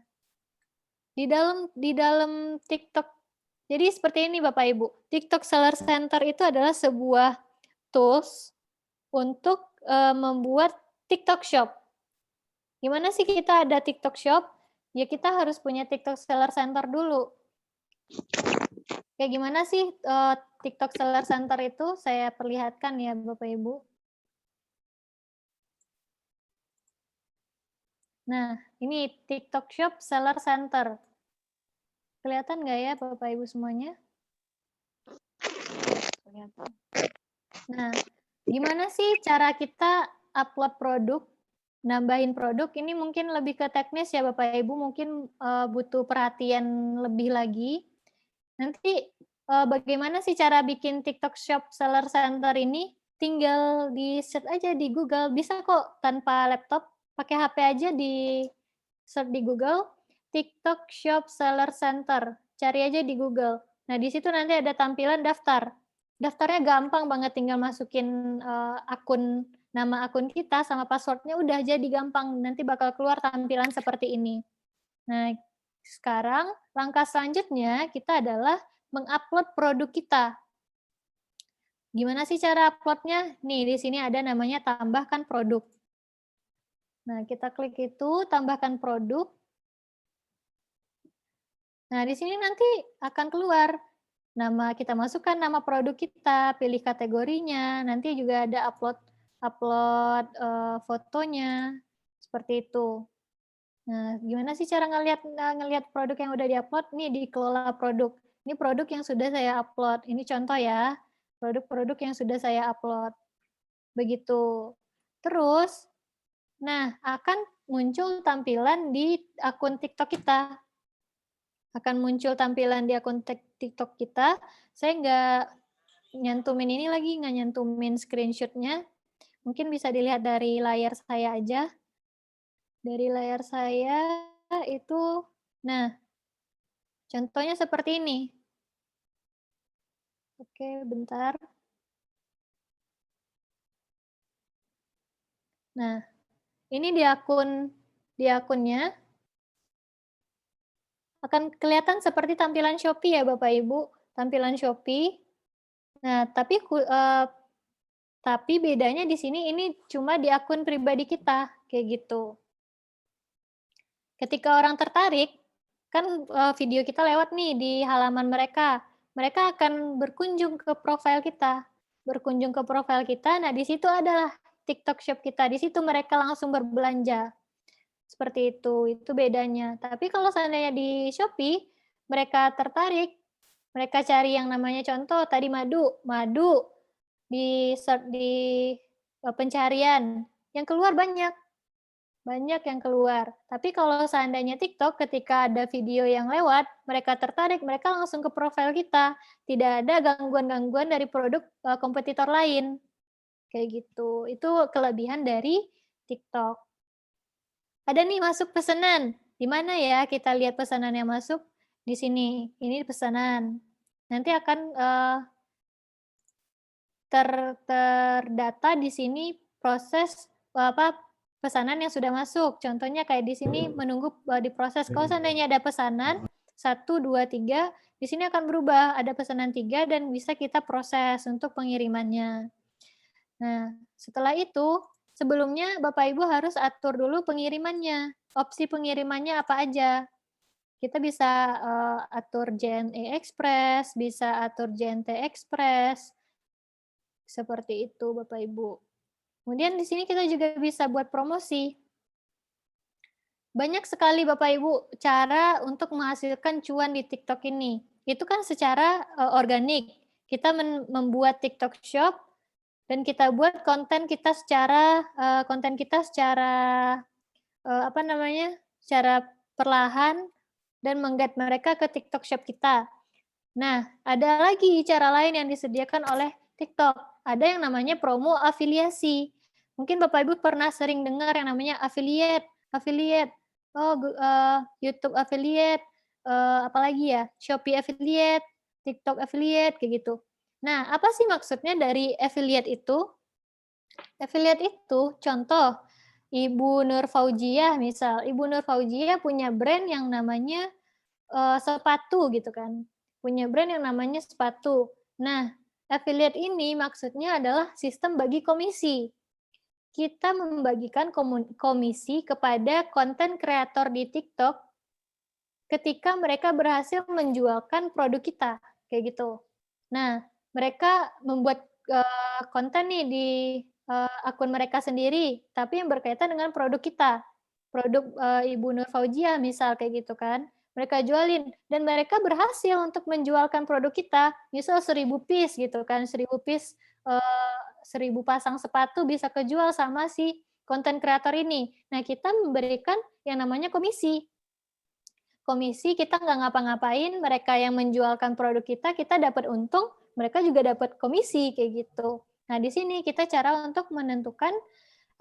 di dalam TikTok jadi seperti ini Bapak Ibu. TikTok Seller Center itu adalah sebuah tools untuk membuat TikTok Shop. Gimana sih kita ada TikTok Shop? Ya kita harus punya TikTok Seller Center dulu. Kayak gimana sih TikTok Seller Center itu? Saya perlihatkan ya Bapak Ibu. Nah, ini TikTok Shop Seller Center. Kelihatan nggak ya Bapak Ibu semuanya? Kelihatan. Nah, gimana sih cara kita upload produk, nambahin produk? Ini mungkin lebih ke teknis ya Bapak Ibu, mungkin butuh perhatian lebih lagi. Nanti bagaimana sih cara bikin TikTok Shop Seller Center ini? Tinggal di search aja di Google, bisa kok tanpa laptop, pakai HP aja di search di Google, TikTok Shop Seller Center, cari aja di Google. Nah, di situ nanti ada tampilan daftar. Daftarnya gampang banget, tinggal masukin nama akun kita sama passwordnya udah jadi gampang, nanti bakal keluar tampilan seperti ini. Nah, sekarang langkah selanjutnya kita adalah mengupload produk kita. Gimana sih cara uploadnya? Nih, di sini ada namanya tambahkan produk. Nah, kita klik itu, tambahkan produk. Nah, di sini nanti akan keluar nama, kita masukkan nama produk kita, pilih kategorinya, nanti juga ada upload fotonya, seperti itu. Nah, gimana sih cara ngelihat produk yang udah diupload? Nih di kelola produk. Ini produk yang sudah saya upload. Ini contoh ya, produk-produk yang sudah saya upload. Begitu. Terus, nah akan muncul tampilan di akun TikTok kita. Akan muncul tampilan di akun TikTok kita. Saya nggak nyantumin ini lagi, nggak nyantumin screenshot-nya. Mungkin bisa dilihat dari layar saya aja. Dari layar saya itu, nah, contohnya seperti ini. Oke, bentar. Nah, ini di akunnya akan kelihatan seperti tampilan Shopee ya Bapak Ibu, tampilan Shopee. Nah, tapi bedanya di sini ini cuma di akun pribadi kita, kayak gitu. Ketika orang tertarik, kan video kita lewat nih di halaman mereka. Mereka akan berkunjung ke profil kita. Berkunjung ke profil kita, nah di situ adalah TikTok Shop kita. Di situ mereka langsung berbelanja. Seperti itu bedanya. Tapi kalau seandainya di Shopee, mereka tertarik, mereka cari yang namanya contoh tadi madu di pencarian, yang keluar banyak yang keluar. Tapi kalau seandainya TikTok, ketika ada video yang lewat, mereka tertarik, mereka langsung ke profil kita. Tidak ada gangguan-gangguan dari produk kompetitor lain. Kayak gitu. Itu kelebihan dari TikTok. Ada nih masuk pesanan. Di mana ya kita lihat pesanan yang masuk? Di sini. Ini pesanan. Nanti akan terdata di sini proses pesanan yang sudah masuk. Contohnya kayak di sini menunggu diproses. Kalau seandainya ada pesanan 1, 2, 3, di sini akan berubah. Ada pesanan 3 dan bisa kita proses untuk pengirimannya. Nah, setelah itu sebelumnya Bapak Ibu harus atur dulu pengirimannya. Opsi pengirimannya apa aja? Kita bisa atur JNE Express, bisa atur JNT Express. Seperti itu Bapak Ibu. Kemudian di sini kita juga bisa buat promosi. Banyak sekali Bapak Ibu cara untuk menghasilkan cuan di TikTok ini. Itu kan secara organik. Kita membuat TikTok Shop dan kita buat konten kita secara secara perlahan dan mengguide mereka ke TikTok Shop kita. Nah, ada lagi cara lain yang disediakan oleh TikTok. Ada yang namanya promo afiliasi. Mungkin Bapak Ibu pernah sering dengar yang namanya affiliate. YouTube affiliate, apalagi ya, Shopee affiliate, TikTok affiliate, kayak gitu. Nah, apa sih maksudnya dari affiliate itu? Affiliate itu, contoh, Ibu Nur Fauziah misal, Ibu Nur Fauziah punya brand yang namanya sepatu gitu kan, punya brand yang namanya sepatu. Nah, affiliate ini maksudnya adalah sistem bagi komisi. Kita membagikan komisi kepada konten kreator di TikTok ketika mereka berhasil menjualkan produk kita, kayak gitu. Nah, mereka membuat konten nih di akun mereka sendiri, tapi yang berkaitan dengan produk kita. Produk Ibu Nur Fauziah misal kayak gitu kan. Mereka jualin dan mereka berhasil untuk menjualkan produk kita, misal 1000 piece gitu kan, 1000 piece 1000 pasang sepatu bisa kejual sama si konten kreator ini. Nah, kita memberikan yang namanya komisi. Komisi kita nggak ngapa-ngapain, mereka yang menjualkan produk kita dapat untung, mereka juga dapat komisi kayak gitu. Nah, di sini kita cara untuk menentukan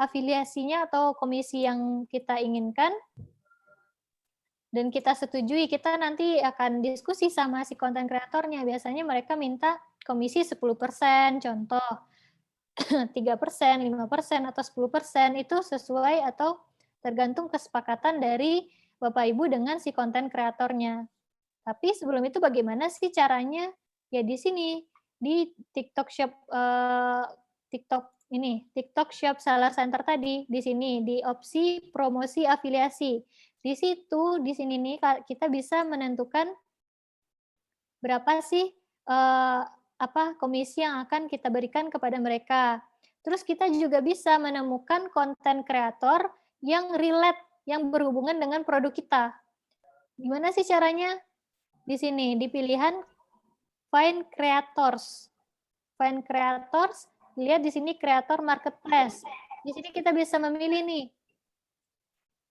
afiliasinya atau komisi yang kita inginkan dan kita setujui, kita nanti akan diskusi sama si konten kreatornya. Biasanya mereka minta komisi 10%, contoh 3%, 5%, atau 10%, itu sesuai atau tergantung kesepakatan dari Bapak Ibu dengan si konten kreatornya. Tapi sebelum itu bagaimana sih caranya? Ya di sini, di TikTok Shop TikTok Shop Seller Center tadi, di sini di opsi promosi afiliasi. Di situ, di sini nih kita bisa menentukan berapa sih komisi yang akan kita berikan kepada mereka. Terus kita juga bisa menemukan konten kreator yang relate, yang berhubungan dengan produk kita. Gimana sih caranya? Di sini, di pilihan Find Creators. Find Creators, lihat di sini Creator Marketplace. Di sini kita bisa memilih nih.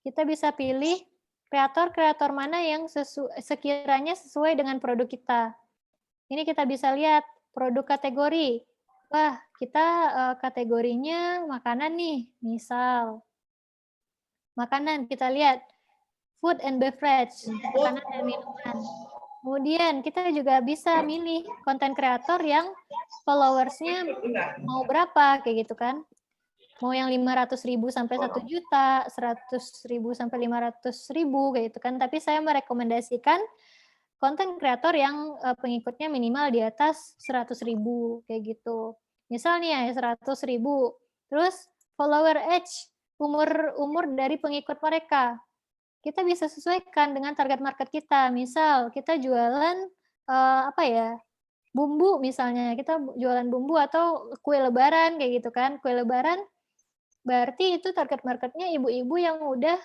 Kita bisa pilih kreator-kreator mana yang sekiranya sesuai dengan produk kita. Ini kita bisa lihat produk kategori. Wah, kita kategorinya makanan nih, misal. Makanan, kita lihat food and beverage, makanan dan minuman. Kemudian kita juga bisa milih konten kreator yang followersnya mau berapa, kayak gitu kan. Mau yang 500.000 sampai 1 juta, 100.000 sampai 500.000, kayak gitu kan. Tapi saya merekomendasikan konten kreator yang pengikutnya minimal di atas 100.000, kayak gitu. Misalnya 100.000. Terus follower age, umur dari pengikut mereka. Kita bisa sesuaikan dengan target market kita. Misal kita jualan bumbu misalnya. Kita jualan bumbu atau kue lebaran kayak gitu kan. Kue lebaran berarti itu target marketnya ibu-ibu yang udah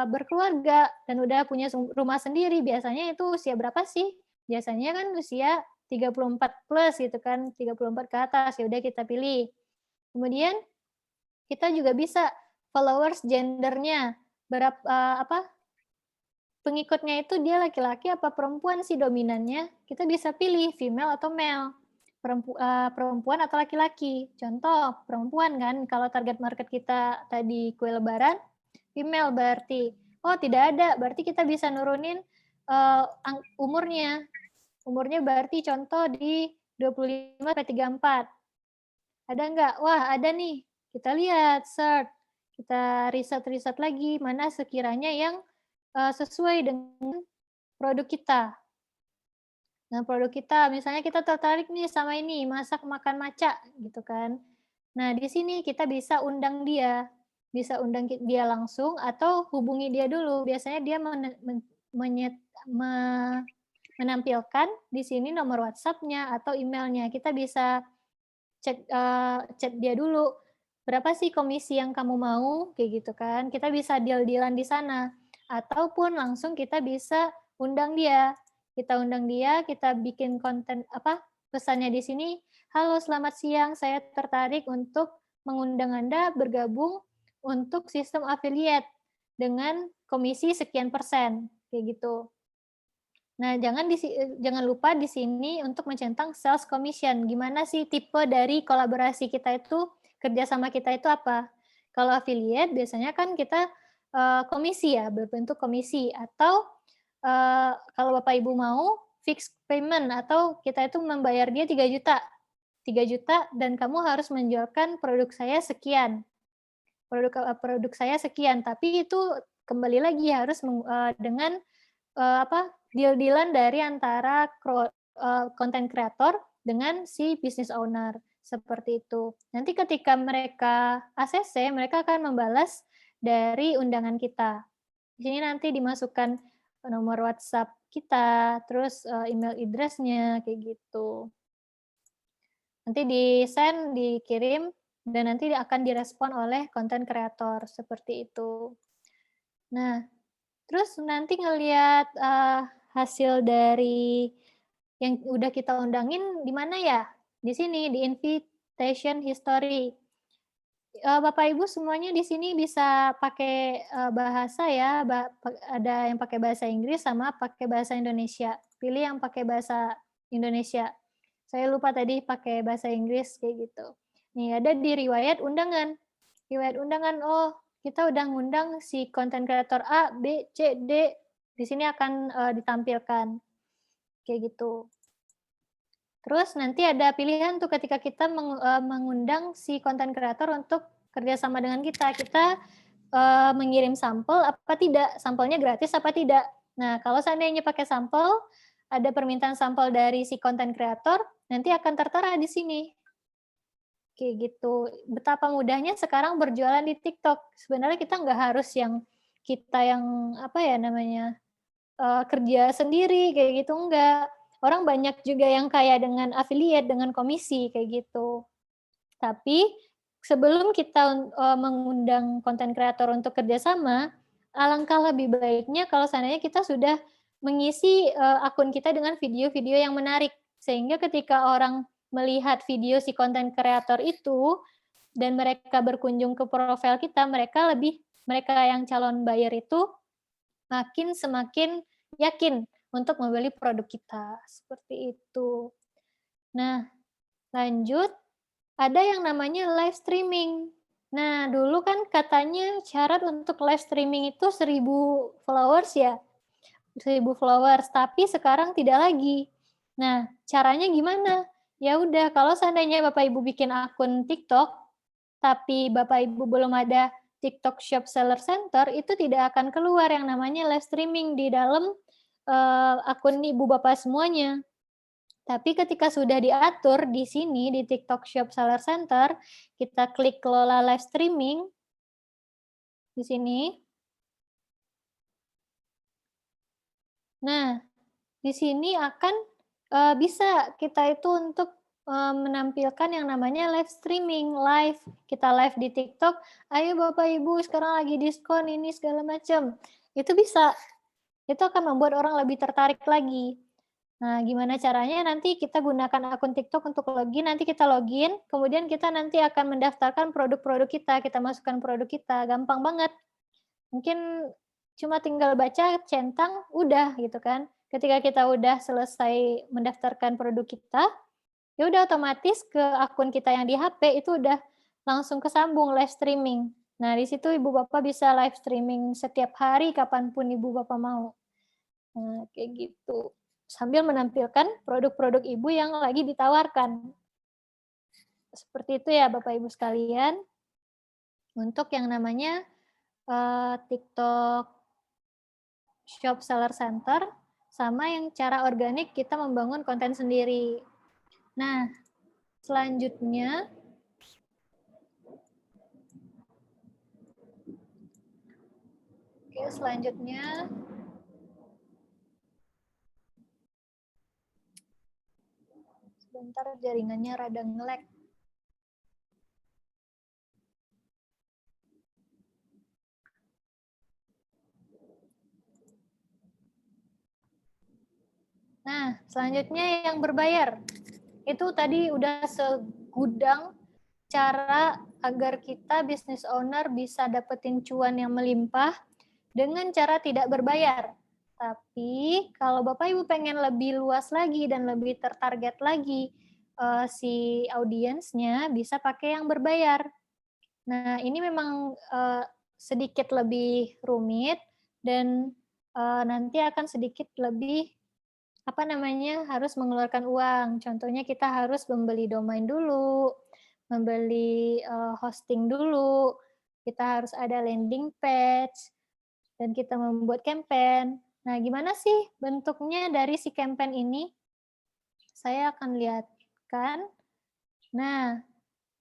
berkeluarga dan udah punya rumah sendiri. Biasanya itu usia berapa sih? Biasanya kan usia 34 plus gitu kan, 34 ke atas. Ya udah kita pilih. Kemudian kita juga bisa followers gendernya, pengikutnya itu dia laki-laki apa perempuan sih dominannya, kita bisa pilih female atau male, perempuan atau laki-laki. Contoh perempuan kan, kalau target market kita tadi kue lebaran, female berarti, oh tidak ada, berarti kita bisa nurunin umurnya. Umurnya berarti contoh di 25-34. Ada nggak? Wah ada nih, kita lihat, search. Kita riset-riset lagi mana sekiranya yang sesuai dengan produk kita. Nah, produk kita, misalnya kita tertarik nih sama ini, masak makan maca, gitu kan. Nah, di sini kita bisa undang dia. Bisa undang dia langsung atau hubungi dia dulu. Biasanya dia menampilkan di sini nomor WhatsApp-nya atau email-nya. Kita bisa chat dia dulu. Berapa sih komisi yang kamu mau, kayak gitu kan. Kita bisa deal-dealan di sana. Ataupun langsung kita bisa undang dia. Kita undang dia, kita bikin konten pesannya di sini. Halo, selamat siang, saya tertarik untuk mengundang Anda bergabung untuk sistem affiliate dengan komisi sekian persen, kayak gitu. Nah, jangan lupa di sini untuk mencentang sales commission. Gimana sih tipe dari kolaborasi kita itu, kerjasama kita itu apa? Kalau affiliate biasanya kan kita komisi ya, berbentuk komisi. Atau kalau Bapak Ibu mau, fixed payment atau kita itu membayar dia 3 juta. 3 juta dan kamu harus menjualkan produk saya sekian. Produk saya sekian, tapi itu kembali lagi harus dengan deal-dealan dari antara content creator dengan si business owner, seperti itu. Nanti ketika mereka ACC, mereka akan membalas dari undangan kita. Di sini nanti dimasukkan nomor WhatsApp kita, terus email address-nya, kayak gitu. Nanti di-send, dikirim, dan nanti akan direspon oleh content creator, seperti itu. Nah, terus nanti ngelihat hasil dari yang udah kita undangin di mana ya? Di sini, di Station History. Bapak Ibu semuanya di sini bisa pakai bahasa ya, ada yang pakai bahasa Inggris sama pakai bahasa Indonesia. Pilih yang pakai bahasa Indonesia. Saya lupa tadi pakai bahasa Inggris kayak gitu. Nih ada di riwayat undangan. Riwayat undangan, oh kita udah ngundang si content creator A, B, C, D. Di sini akan ditampilkan kayak gitu. Terus nanti ada pilihan tuh ketika kita mengundang si content creator untuk kerjasama dengan kita. Kita mengirim sampel apa tidak, sampelnya gratis apa tidak. Nah, kalau seandainya pakai sampel, ada permintaan sampel dari si content creator, nanti akan tertera di sini. Kayak gitu. Betapa mudahnya sekarang berjualan di TikTok. Sebenarnya kita nggak harus kita yang apa ya namanya, kerja sendiri kayak gitu, enggak. Orang banyak juga yang kaya dengan affiliate, dengan komisi kayak gitu. Tapi sebelum kita mengundang konten kreator untuk kerjasama, alangkah lebih baiknya kalau seandainya kita sudah mengisi akun kita dengan video-video yang menarik, sehingga ketika orang melihat video si konten kreator itu dan mereka berkunjung ke profil kita, mereka yang calon buyer itu semakin yakin untuk membeli produk kita, seperti itu. Nah, lanjut, ada yang namanya live streaming. Nah, dulu kan katanya syarat untuk live streaming itu 1.000 followers ya, 1.000 followers, tapi sekarang tidak lagi. Nah, caranya gimana? Ya udah, kalau seandainya Bapak Ibu bikin akun TikTok, tapi Bapak Ibu belum ada TikTok Shop Seller Center, itu tidak akan keluar yang namanya live streaming di dalam akun Ibu Bapak semuanya. Tapi ketika sudah diatur di sini di TikTok Shop Seller Center, kita klik kelola live streaming di sini. Nah, di sini akan bisa kita itu untuk menampilkan yang namanya live streaming, kita live di TikTok, ayo Bapak Ibu sekarang lagi diskon ini segala macam. Itu bisa. Itu akan membuat orang lebih tertarik lagi. Nah, gimana caranya? Nanti kita gunakan akun TikTok untuk login, nanti kita login, kemudian kita nanti akan mendaftarkan produk-produk kita masukkan produk kita, gampang banget. Mungkin cuma tinggal baca, centang, udah gitu kan. Ketika kita udah selesai mendaftarkan produk kita, ya udah otomatis ke akun kita yang di HP itu udah langsung kesambung live streaming. Nah, di situ Ibu Bapak bisa live streaming setiap hari kapanpun Ibu Bapak mau. Nah, kayak gitu. Sambil menampilkan produk-produk Ibu yang lagi ditawarkan. Seperti itu ya Bapak Ibu sekalian. Untuk yang namanya TikTok Shop Seller Center, sama yang cara organik kita membangun konten sendiri. Nah, selanjutnya sebentar jaringannya rada nge-lag. Nah, selanjutnya yang berbayar. Itu tadi udah segudang cara agar kita business owner bisa dapetin cuan yang melimpah dengan cara tidak berbayar. Tapi kalau Bapak Ibu pengen lebih luas lagi dan lebih tertarget lagi si audiensnya, bisa pakai yang berbayar. Nah, ini memang sedikit lebih rumit dan nanti akan sedikit lebih harus mengeluarkan uang. Contohnya kita harus membeli domain dulu, membeli hosting dulu, kita harus ada landing page, dan kita membuat campaign. Nah, gimana sih bentuknya dari si campaign ini? Saya akan lihatkan. Nah,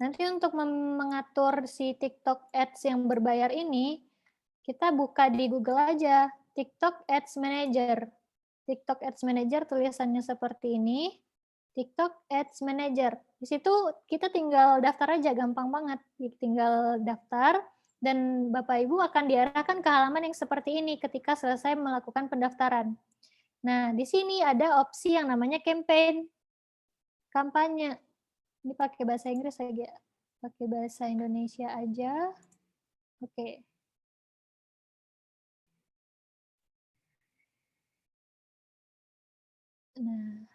nanti untuk mengatur si TikTok Ads yang berbayar ini, kita buka di Google aja, TikTok Ads Manager. TikTok Ads Manager tulisannya seperti ini, TikTok Ads Manager. Di situ kita tinggal daftar aja, gampang banget. Tinggal daftar, dan Bapak Ibu akan diarahkan ke halaman yang seperti ini ketika selesai melakukan pendaftaran. Nah, di sini ada opsi yang namanya campaign, kampanye. Ini pakai bahasa Inggris aja. Pakai bahasa Indonesia aja. Oke. Nah,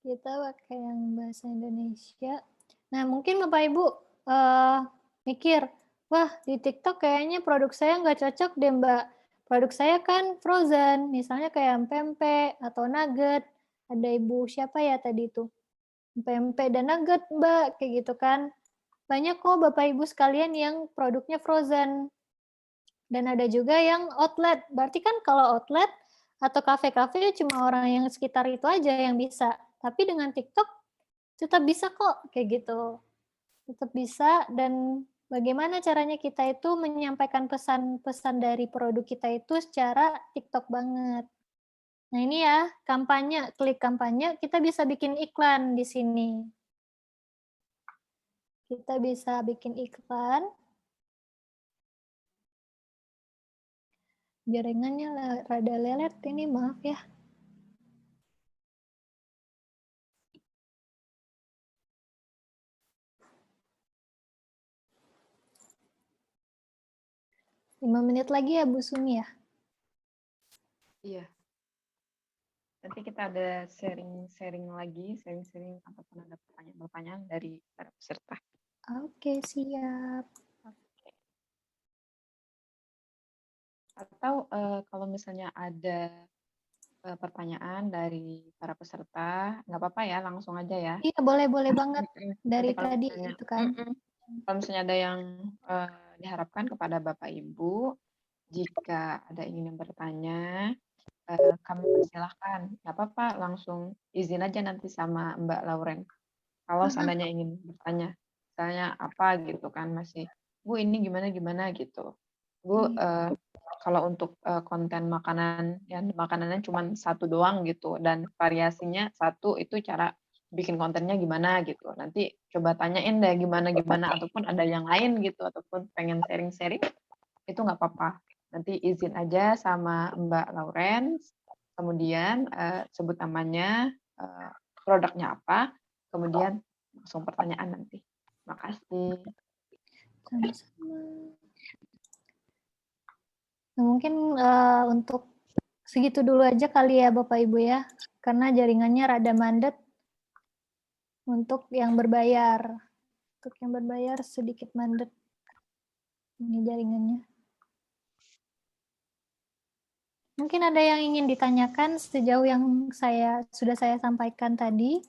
kita pakai yang bahasa Indonesia. Nah, mungkin Bapak Ibu mikir, wah di TikTok kayaknya produk saya nggak cocok deh Mbak. Produk saya kan frozen, misalnya kayak pempek atau nugget. Ada Ibu siapa ya tadi itu? Pempek dan nugget Mbak, kayak gitu kan. Banyak kok Bapak Ibu sekalian yang produknya frozen. Dan ada juga yang outlet. Berarti kan kalau outlet atau kafe-kafe cuma orang yang sekitar itu aja yang bisa. Tapi dengan TikTok tetap bisa kok kayak gitu. Tetap bisa. Dan bagaimana caranya kita itu menyampaikan pesan-pesan dari produk kita itu secara TikTok banget. Nah ini ya, kampanye, klik kampanye, kita bisa bikin iklan di sini. Kita bisa bikin iklan. Jaringannya rada lelet ini, maaf ya. Lima menit lagi ya Bu Sumi ya? Iya. Nanti kita ada sharing lagi, sharing ataupun ada pertanyaan-pertanyaan dari para peserta. Oke, siap. Atau kalau misalnya ada pertanyaan dari para peserta, nggak apa-apa ya, langsung aja ya. Iya, boleh banget. Dari Nanti kalau tadi misalnya, itu kan. kalau misalnya ada yang diharapkan kepada Bapak Ibu, jika ada ingin yang bertanya, kami persilahkan. Nggak apa-apa, langsung izin aja nanti sama Mbak Lauren. Kalau seandainya ingin bertanya, misalnya apa gitu kan, masih, Bu ini gimana gitu. Bu, kalau untuk konten makanan, yang makanannya cuma satu doang gitu, dan variasinya satu, itu cara bikin kontennya gimana gitu. Nanti coba tanyain deh gimana, ataupun ada yang lain gitu, ataupun pengen sharing-sharing, itu nggak apa-apa. Nanti izin aja sama Mbak Lauren, kemudian sebut namanya, produknya apa, kemudian langsung pertanyaan nanti. Makasih. Sama-sama. Nah, mungkin untuk segitu dulu aja kali ya Bapak Ibu ya, karena jaringannya rada mandet untuk yang berbayar. Untuk yang berbayar sedikit mandet ini jaringannya. Mungkin ada yang ingin ditanyakan sejauh yang sudah saya sampaikan tadi.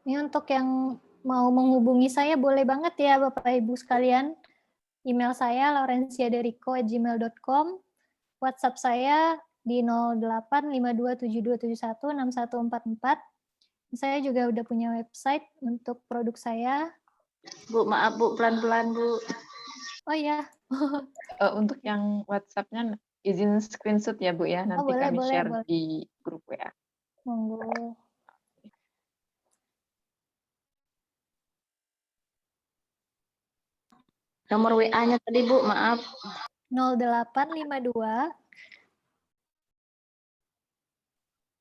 Ini untuk yang mau menghubungi saya boleh banget ya Bapak Ibu sekalian. Email saya laurenciaderiko@gmail.com. WhatsApp saya di 085272716144. Saya juga udah punya website untuk produk saya. Bu, maaf Bu, pelan-pelan Bu. Oh ya. Untuk yang WhatsApp-nya izin screenshot ya Bu ya, nanti boleh, kami boleh, share boleh. di grup WA. Monggo. Nomor WA-nya tadi Bu, maaf. 0852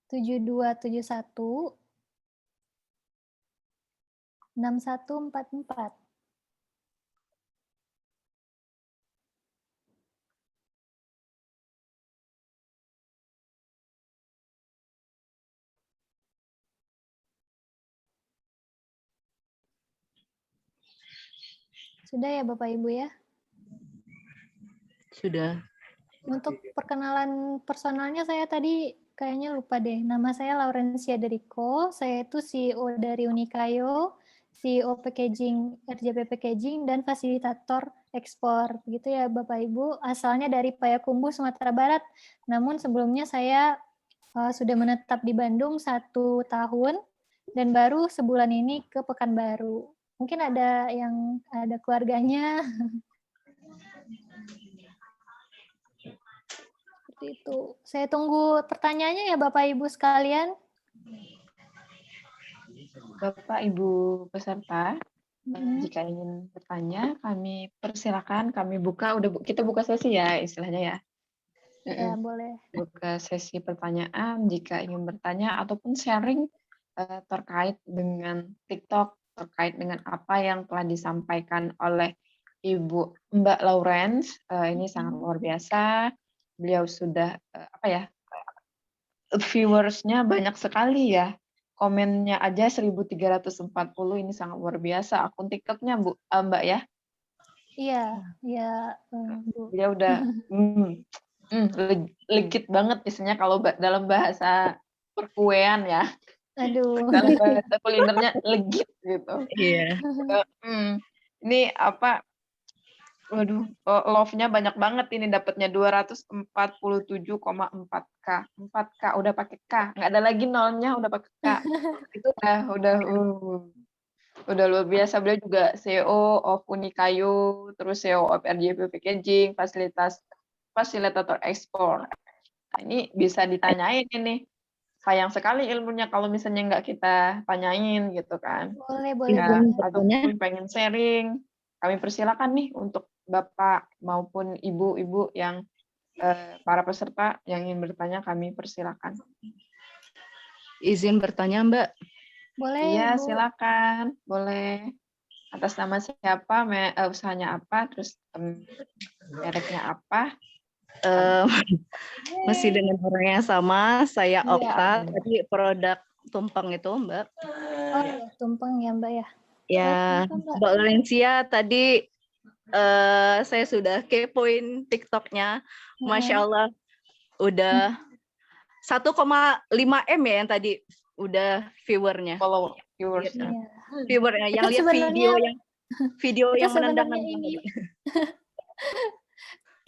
7271 6144. Sudah ya Bapak Ibu ya? Sudah. Untuk perkenalan personalnya saya tadi kayaknya lupa deh. Nama saya Laurencia Deriko, saya itu CEO dari Unikayo, CEO Packaging, RJP Packaging, dan fasilitator ekspor. Begitu ya Bapak Ibu, asalnya dari Payakumbuh, Sumatera Barat. Namun sebelumnya saya sudah menetap di Bandung 1 tahun, dan baru sebulan ini ke Pekanbaru. Mungkin ada yang ada keluarganya. Seperti itu. Saya tunggu pertanyaannya ya Bapak Ibu sekalian. Bapak Ibu peserta, jika ingin bertanya, kami persilakan, kami buka, kita buka sesi ya istilahnya ya. Ya, Mm-mm. boleh. Buka sesi pertanyaan jika ingin bertanya ataupun sharing terkait dengan TikTok, terkait dengan apa yang telah disampaikan oleh Ibu Mbak Lawrence. Ini sangat luar biasa. Beliau sudah apa ya, viewersnya banyak sekali ya. Komennya aja 1340, ini sangat luar biasa. Akun TikToknya Mbak ya. Iya, iya, Bu. Beliau udah legit banget istilahnya kalau dalam bahasa perkuean ya. Aduh. Dalam bahasa kulinernya legit gitu. Iya. Ini apa? Waduh, love-nya banyak banget ini dapatnya 247,4K. 4K udah pakai K, nggak ada lagi nolnya, udah pakai K. Itu udah luar biasa. Beliau juga CEO of Unikayu, terus CEO of RJP Packaging, fasilitator ekspor. Nah, ini bisa ditanyain ini. Sayang sekali ilmunya kalau misalnya nggak kita tanyain gitu kan. Boleh Ya, banget. ataupun pengen sharing, kami persilakan nih untuk Bapak maupun Ibu-ibu yang para peserta yang ingin bertanya, kami persilakan. Izin bertanya, Mbak. Boleh, Iya, Bu. silakan. Boleh. Atas nama siapa, usahanya apa, terus mereknya apa? Masih dengan orang yang sama, saya Iya, Okta, benar. tadi produk tumpeng itu, Mbak. Oh, ya, tumpeng ya, Mbak ya. Ya, Mbak Laurencia tadi saya sudah kepoin TikToknya, Masya Allah, udah 1,5 M ya yang tadi udah viewernya. Follow viewers. Iya. Viewernya yang Itu lihat video itu yang sebenarnya menendang-nendang ini tadi.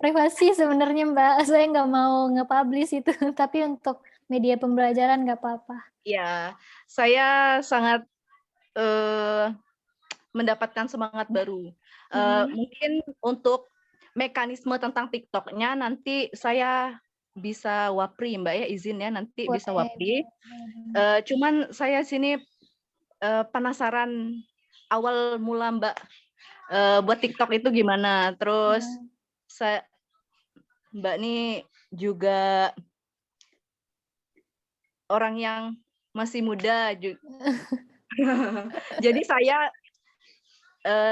privasi sebenarnya, Mbak. Saya nggak mau nge-publish itu, tapi untuk media pembelajaran nggak apa-apa. Ya, saya sangat mendapatkan semangat baru. Mungkin untuk mekanisme tentang TikToknya nanti saya bisa wapri, Mbak ya, izin ya, nanti Boleh. bisa wapri. Cuman saya sini penasaran awal mula Mbak buat TikTok itu gimana. Terus Mbak ini juga orang yang masih muda juga. Jadi saya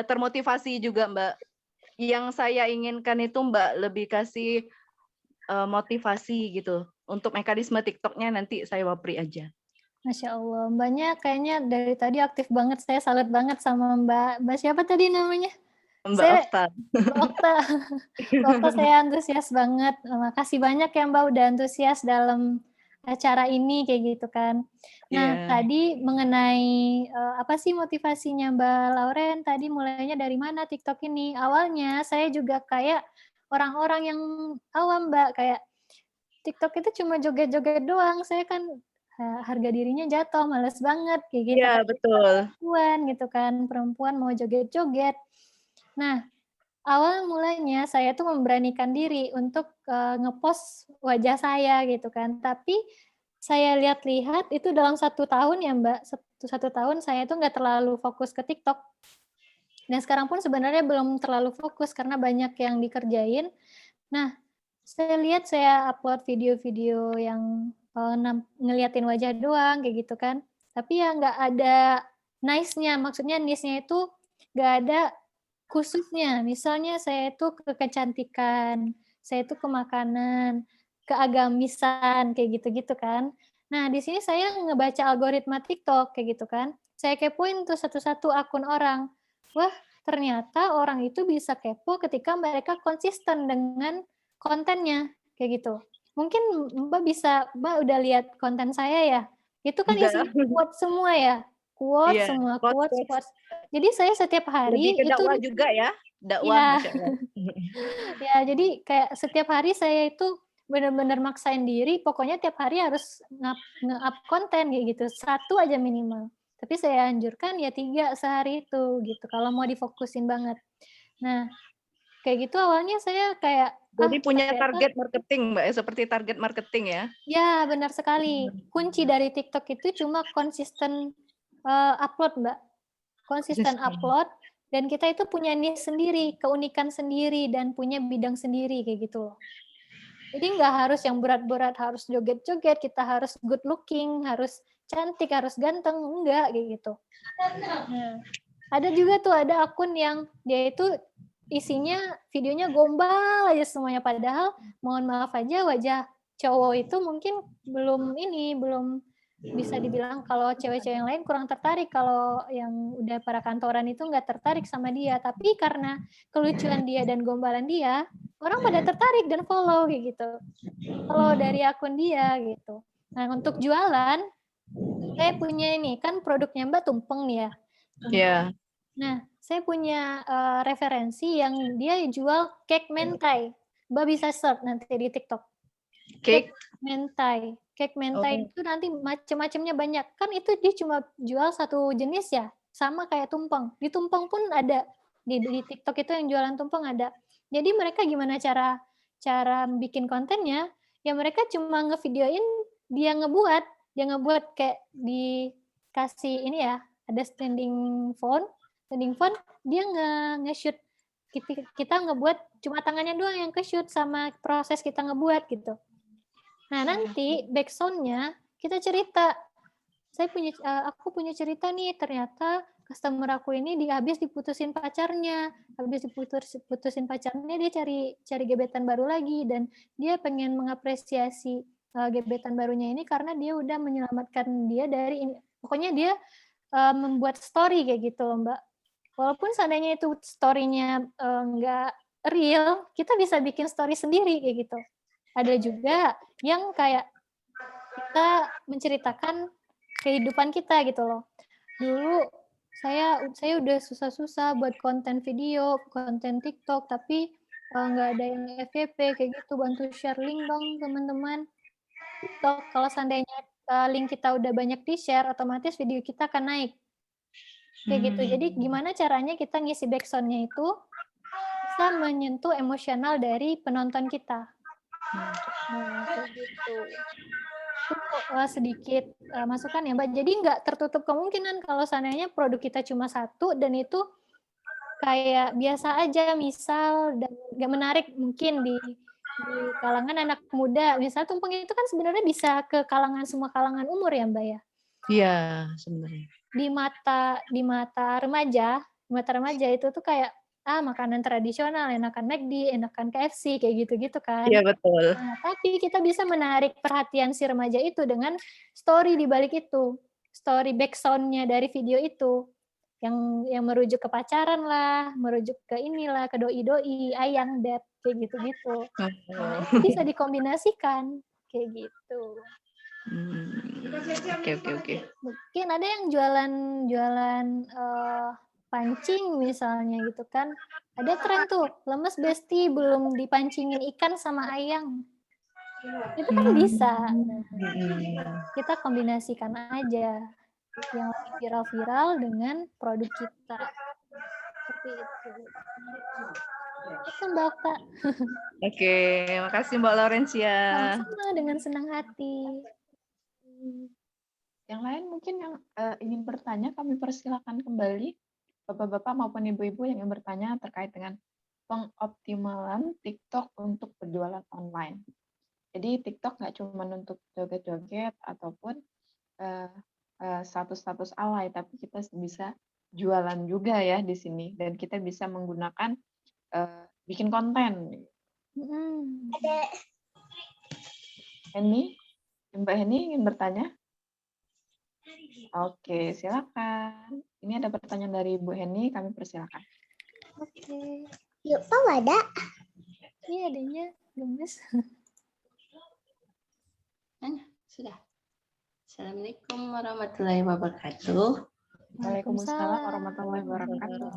termotivasi juga Mbak. Yang saya inginkan itu Mbak lebih kasih motivasi gitu. Untuk mekanisme TikToknya nanti saya wapri aja. Masya Allah, Mbaknya kayaknya dari tadi aktif banget. Saya salut banget sama Mbak siapa tadi namanya? Mbak Okta. Mbak Okta. Mbak Okta, saya antusias banget. Makasih banyak ya Mbak udah antusias dalam acara ini kayak gitu kan. Nah, tadi mengenai apa sih motivasinya Mbak Lauren? Tadi mulainya dari mana TikTok ini? Awalnya saya juga kayak orang-orang yang awam Mbak, kayak TikTok itu cuma joget-joget doang. Saya kan harga dirinya jatuh, males banget kayak gitu. Iya, betul. Perempuan gitu kan, perempuan mau joget-joget. Nah, awal mulanya saya tuh memberanikan diri untuk ngepost wajah saya gitu kan. Tapi saya lihat-lihat itu dalam 1 tahun ya Mbak, 1 tahun saya tuh nggak terlalu fokus ke TikTok. Dan sekarang pun sebenarnya belum terlalu fokus karena banyak yang dikerjain. Nah, saya lihat saya upload video-video yang ngeliatin wajah doang kayak gitu kan. Tapi ya nggak ada nice-nya, maksudnya niche-nya itu nggak ada khususnya. Misalnya saya itu ke kecantikan, saya itu ke makanan, ke agamisan kayak gitu-gitu kan. Nah, di sini saya ngebaca algoritma TikTok kayak gitu kan. Saya kepoin tuh satu-satu akun orang. Wah, ternyata orang itu bisa kepo ketika mereka konsisten dengan kontennya kayak gitu. Mungkin Mbak udah lihat konten saya ya. Itu kan isinya quote semua ya. Quote semua, quotes. Jadi saya setiap hari lebih ke dakwah juga ya. Dakwah, Masya Allah. Ya, jadi kayak setiap hari saya itu benar-benar maksain diri, pokoknya tiap hari harus nge-up konten kayak gitu, 1 aja minimal. Tapi saya anjurkan ya 3 sehari itu gitu, kalau mau difokusin banget. Nah, kayak gitu awalnya saya kayak jadi punya target marketing Mbak, seperti target marketing ya? Ya, benar sekali. Kunci dari TikTok itu cuma konsisten upload Mbak. Konsisten upload, dan kita itu punya niche sendiri, keunikan sendiri, dan punya bidang sendiri kayak gitu loh. Jadi nggak harus yang berat-berat, harus joget-joget, kita harus good looking, harus cantik, harus ganteng, enggak kayak gitu. Nah, ada juga tuh ada akun yang dia itu isinya videonya gombal aja semuanya, padahal mohon maaf aja wajah cowok itu mungkin belum bisa dibilang kalau cewek-cewek yang lain kurang tertarik, kalau yang udah para kantoran itu nggak tertarik sama dia, tapi karena kelucuan dia dan gombalan dia, orang pada tertarik dan follow kayak gitu. Follow dari akun dia gitu. Nah, untuk jualan, saya punya ini kan produknya Mbak tumpeng nih ya. Iya. Nah, saya punya referensi yang dia jual cake mentai. Mbak bisa search nanti di TikTok. Cake. Mentai. Cake mentai itu nanti macam-macamnya banyak. Kan itu dia cuma jual satu jenis ya, sama kayak tumpeng. Di tumpeng pun ada. Di TikTok itu yang jualan tumpeng ada. Jadi mereka gimana cara bikin kontennya? Ya mereka cuma ngevideoin dia ngebuat kayak dikasih ini ya, ada standing phone, dia nge-shoot kita ngebuat cuma tangannya doang yang ke-shoot sama proses kita ngebuat gitu. Nah, nanti backsound-nya kita cerita. Aku punya cerita nih, ternyata customer aku ini habis diputusin pacarnya. Habis diputusin pacarnya, dia cari gebetan baru lagi, dan dia pengen mengapresiasi gebetan barunya ini karena dia udah menyelamatkan dia dari ini. Pokoknya dia membuat story kayak gitu loh, Mbak. Walaupun seandainya itu story-nya nggak real, kita bisa bikin story sendiri kayak gitu. Ada juga yang kayak kita menceritakan kehidupan kita gitu loh. Dulu saya udah susah-susah buat konten video, konten TikTok, tapi nggak ada yang FYP kayak gitu, bantu share link dong teman-teman. TikTok kalau seandainya link kita udah banyak di-share, otomatis video kita akan naik. Kayak gitu. Jadi gimana caranya kita ngisi backsound-nya itu bisa menyentuh emosional dari penonton kita. Nah, kayak gitu. Itu sedikit masukan ya, Mbak. Jadi nggak tertutup kemungkinan kalau seandainya produk kita cuma satu dan itu kayak biasa aja, misal, dan nggak menarik mungkin di kalangan anak muda. Misal tumpeng itu kan sebenarnya bisa ke semua kalangan umur ya, Mbak ya. Iya, sebenarnya. Di mata remaja itu tuh kayak makanan tradisional, enakan McD, enakan KFC kayak gitu-gitu kan. Iya, betul. Nah, tapi kita bisa menarik perhatian si remaja itu dengan story di balik itu. Story backsound-nya dari video itu. Yang merujuk ke pacaran lah, merujuk ke inilah, ke doi-doi, ayang, dad, kayak gitu-gitu. Nah, itu bisa dikombinasikan kayak gitu. Oke. Mungkin ada yang jualan pancing misalnya gitu kan. Ada tren tuh, lemes besti belum dipancingin ikan sama ayang. Itu kan bisa. Nah, kita kombinasikan aja yang lagi viral-viral dengan produk kita. Seperti itu. Itu Mbak Okta. Oke, makasih Mbak Laurencia. Sama-sama, dengan senang hati. Yang lain mungkin yang ingin bertanya, kami persilakan kembali. Bapak-bapak maupun ibu-ibu yang ingin bertanya terkait dengan pengoptimalan TikTok untuk berjualan online. Jadi TikTok nggak cuma untuk joget-joget ataupun status-status alay, tapi kita bisa jualan juga ya di sini, dan kita bisa menggunakan bikin konten. Mbak Heni ingin bertanya? Oke, silakan. Ini ada pertanyaan dari Bu Heni, kami persilakan. Oke. Yuk, Pak ada? Ini adanya gemes. Sudah. Assalamualaikum warahmatullahi wabarakatuh. Waalaikumsalam warahmatullahi wabarakatuh.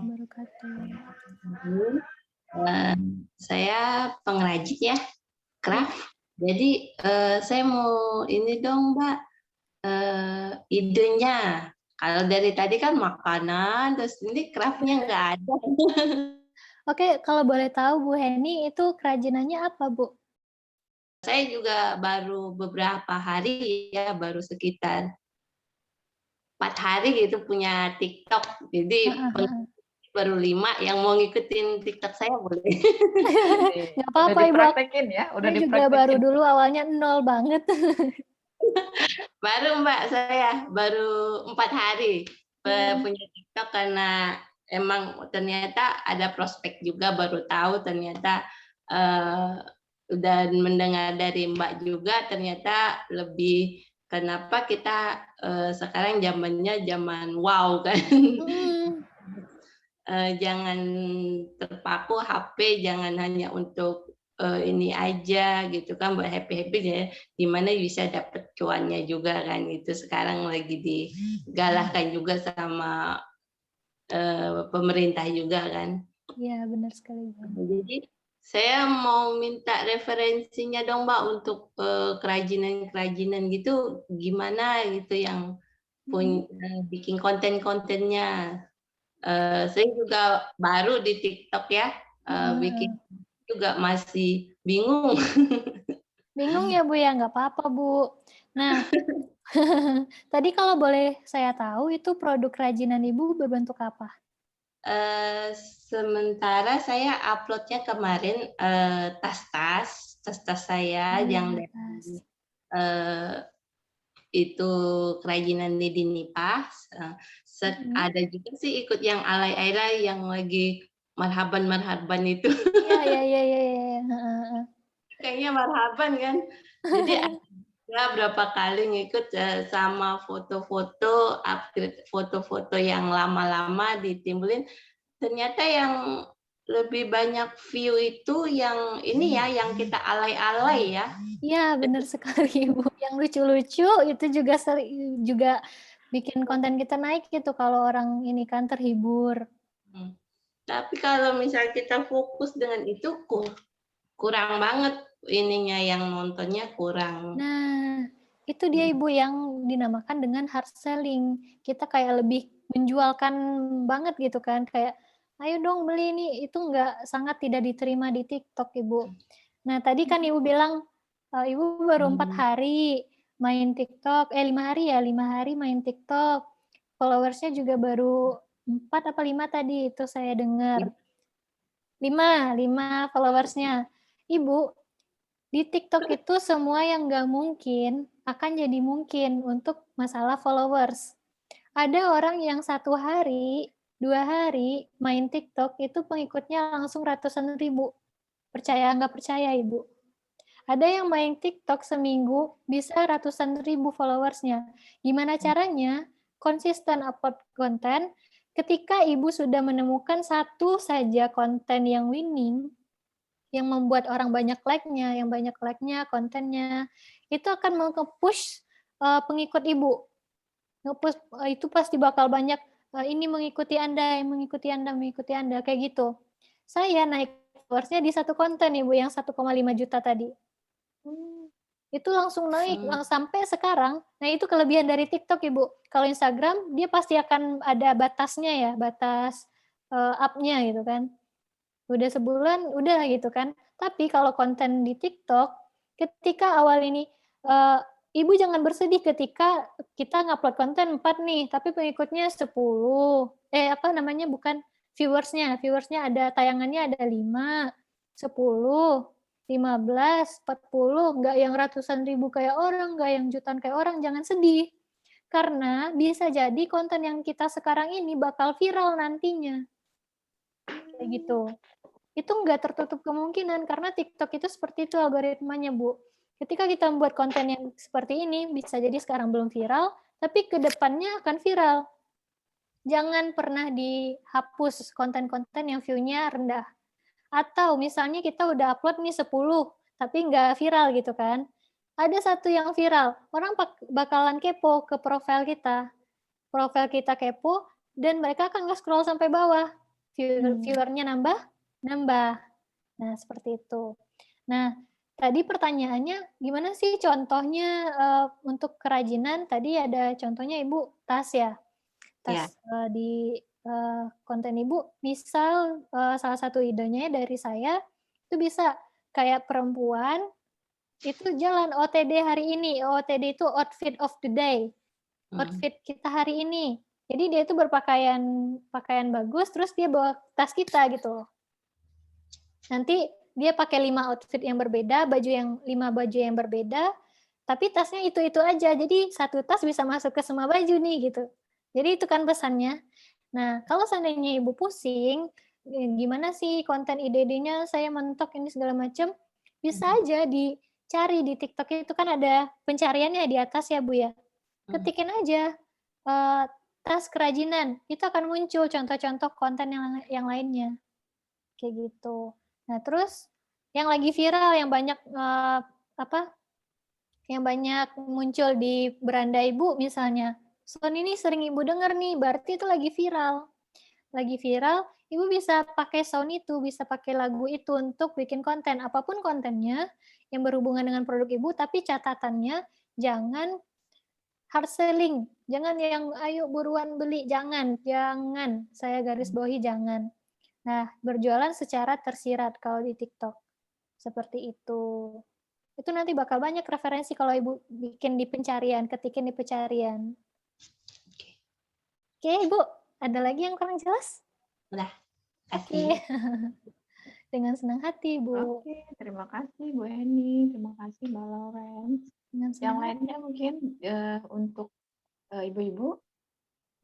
Saya pengrajin ya, craft. Jadi saya mau ini dong, Mbak, idenya. Kalau dari tadi kan makanan, terus ini craftnya nggak ada. Oke, kalau boleh tahu Bu Heni itu kerajinannya apa, Bu? Saya juga baru beberapa hari ya, baru sekitar 4 hari gitu punya TikTok. Jadi baru 5, yang mau ngikutin TikTok saya boleh. Nih, Nggak udah apa-apa Ibu, dipraktekin ya, udah saya juga baru dipraktekin. dulu awalnya 0 banget. Baru Mbak saya, baru 4 hari punya TikTok karena emang ternyata ada prospek juga, baru tahu ternyata dan mendengar dari Mbak juga ternyata lebih kenapa kita sekarang zamannya zaman wow kan. Jangan terpaku HP, jangan hanya untuk ini aja gitu kan, buat happy-happy ya, gimana bisa dapat cuannya juga kan, itu sekarang lagi digalakkan juga sama pemerintah juga kan. Iya, benar sekali. Jadi saya mau minta referensinya dong Mbak untuk kerajinan-kerajinan gitu, gimana gitu yang bikin konten-kontennya. Saya juga baru di TikTok ya, bikin juga masih bingung. Bingung ya Bu ya, nggak apa-apa Bu. Nah, tadi kalau boleh saya tahu itu produk kerajinan Ibu berbentuk apa? Sementara saya uploadnya kemarin tas-tas saya yang dari itu kerajinan Nidin Nipah. Ada juga sih ikut yang alay-alay yang lagi marhaban itu. Iya. Kayaknya marhaban kan. Jadi ada berapa kali ngikut sama foto-foto, upgrade foto-foto yang lama-lama ditimbulin. Ternyata yang lebih banyak view itu yang ini ya, yang kita alay-alay ya. Iya, benar sekali Ibu. Yang lucu-lucu itu juga bikin konten kita naik gitu kalau orang ini kan terhibur. Tapi kalau misal kita fokus dengan itu kurang banget ininya, yang nontonnya kurang. Nah, itu dia Ibu yang dinamakan dengan hard selling. Kita kayak lebih menjualkan banget gitu kan, kayak ayo dong beli ini, itu sangat tidak diterima di TikTok Ibu. Nah, tadi kan Ibu bilang Ibu baru 4 hari main TikTok, 5 hari ya, 5 hari main TikTok. Followersnya juga baru 4 apa 5 tadi, itu saya dengar. 5 followersnya. Ibu, di TikTok itu semua yang nggak mungkin akan jadi mungkin untuk masalah followers. Ada orang yang 1 hari, 2 hari main TikTok itu pengikutnya langsung ratusan ribu. Percaya nggak percaya Ibu? Ada yang main TikTok seminggu bisa ratusan ribu followersnya. Gimana caranya? Konsisten upload konten. Ketika Ibu sudah menemukan satu saja konten yang winning, yang membuat orang banyak like-nya, yang banyak like-nya, kontennya, itu akan nge-push pengikut Ibu. Nge-push itu pasti bakal banyak, ini mengikuti Anda, mengikuti Anda, mengikuti Anda, kayak gitu. Saya naik followersnya di satu konten Ibu, yang 1,5 juta tadi. Itu langsung naik sampai sekarang. Nah, itu kelebihan dari TikTok, Ibu. Kalau Instagram, dia pasti akan ada batasnya ya, batas up-nya gitu kan. Udah sebulan, udah gitu kan. Tapi kalau konten di TikTok, ketika awal ini, Ibu jangan bersedih ketika kita ngupload konten 4 nih, tapi pengikutnya 10. Viewersnya ada, tayangannya ada 5, 10, 15, 40, nggak yang ratusan ribu kayak orang, nggak yang jutaan kayak orang, jangan sedih. Karena bisa jadi konten yang kita sekarang ini bakal viral nantinya. Kayak gitu. Itu nggak tertutup kemungkinan, karena TikTok itu seperti itu algoritmanya, Bu. Ketika kita membuat konten yang seperti ini, bisa jadi sekarang belum viral, tapi ke depannya akan viral. Jangan pernah dihapus konten-konten yang view-nya rendah. Atau misalnya kita udah upload nih 10, tapi nggak viral gitu kan. Ada satu yang viral, orang bakalan kepo ke profil kita. Profil kita kepo, dan mereka akan nge-scroll sampai bawah. Viewernya nambah. Nah, seperti itu. Nah, tadi pertanyaannya, gimana sih contohnya untuk kerajinan? Tadi ada contohnya Ibu, tas ya. Tas di konten Ibu, misal salah satu idenya dari saya, itu bisa kayak perempuan, itu jalan OTD hari ini. OTD itu outfit of the day. Outfit kita hari ini. Jadi dia itu pakaian bagus, terus dia bawa tas kita gitu. Nanti dia pakai 5 outfit yang berbeda, 5 baju yang berbeda, tapi tasnya itu-itu aja. Jadi satu tas bisa masuk ke semua baju nih gitu. Jadi itu kan pesannya. Nah, kalau seandainya ibu pusing, gimana sih konten ide-idenya, saya mentok ini segala macam, bisa aja dicari di TikTok itu kan ada pencariannya di atas ya Bu ya. Ketikin aja tas kerajinan, itu akan muncul contoh-contoh konten yang lainnya. Kayak gitu. Nah, terus yang lagi viral yang banyak yang banyak muncul di beranda ibu misalnya. Sound ini sering ibu dengar nih, berarti itu lagi viral. Lagi viral, ibu bisa pakai sound itu, bisa pakai lagu itu untuk bikin konten. Apapun kontennya yang berhubungan dengan produk ibu, tapi catatannya jangan hard selling. Jangan yang ayo buruan beli, jangan. Saya garis bawahi jangan. Nah, berjualan secara tersirat kalau di TikTok. Seperti itu. Itu nanti bakal banyak referensi kalau ibu bikin di pencarian, ketikin di pencarian. Oke, ibu, ada lagi yang kurang jelas? Udah. Oke. Dengan senang hati, Bu. Oke, terima kasih Bu Eni, terima kasih Mbak Lawrence. Dengan Yang senang lainnya mungkin untuk ibu-ibu,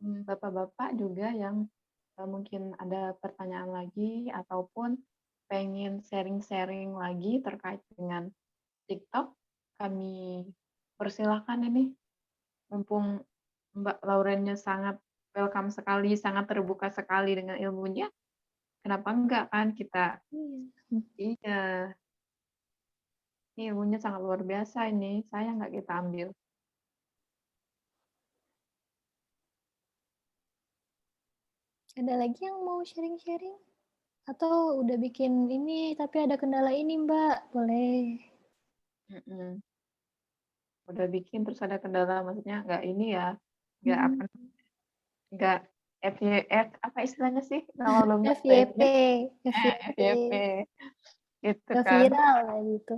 bapak-bapak juga yang mungkin ada pertanyaan lagi ataupun pengen sharing-sharing lagi terkait dengan TikTok, kami persilahkan ini, mumpung Mbak Laurennya sangat welcome sekali, sangat terbuka sekali dengan ilmunya, kenapa enggak kan kita, iya, ini ilmunya sangat luar biasa ini, sayang nggak kita ambil. Ada lagi yang mau sharing-sharing? Atau udah bikin ini, tapi ada kendala ini, Mbak? Boleh. Udah bikin terus ada kendala, maksudnya nggak ini ya, nggak apa, nggak apa istilahnya sih kalau lomba FYP. FYP gitu Nggak kan, viral gitu.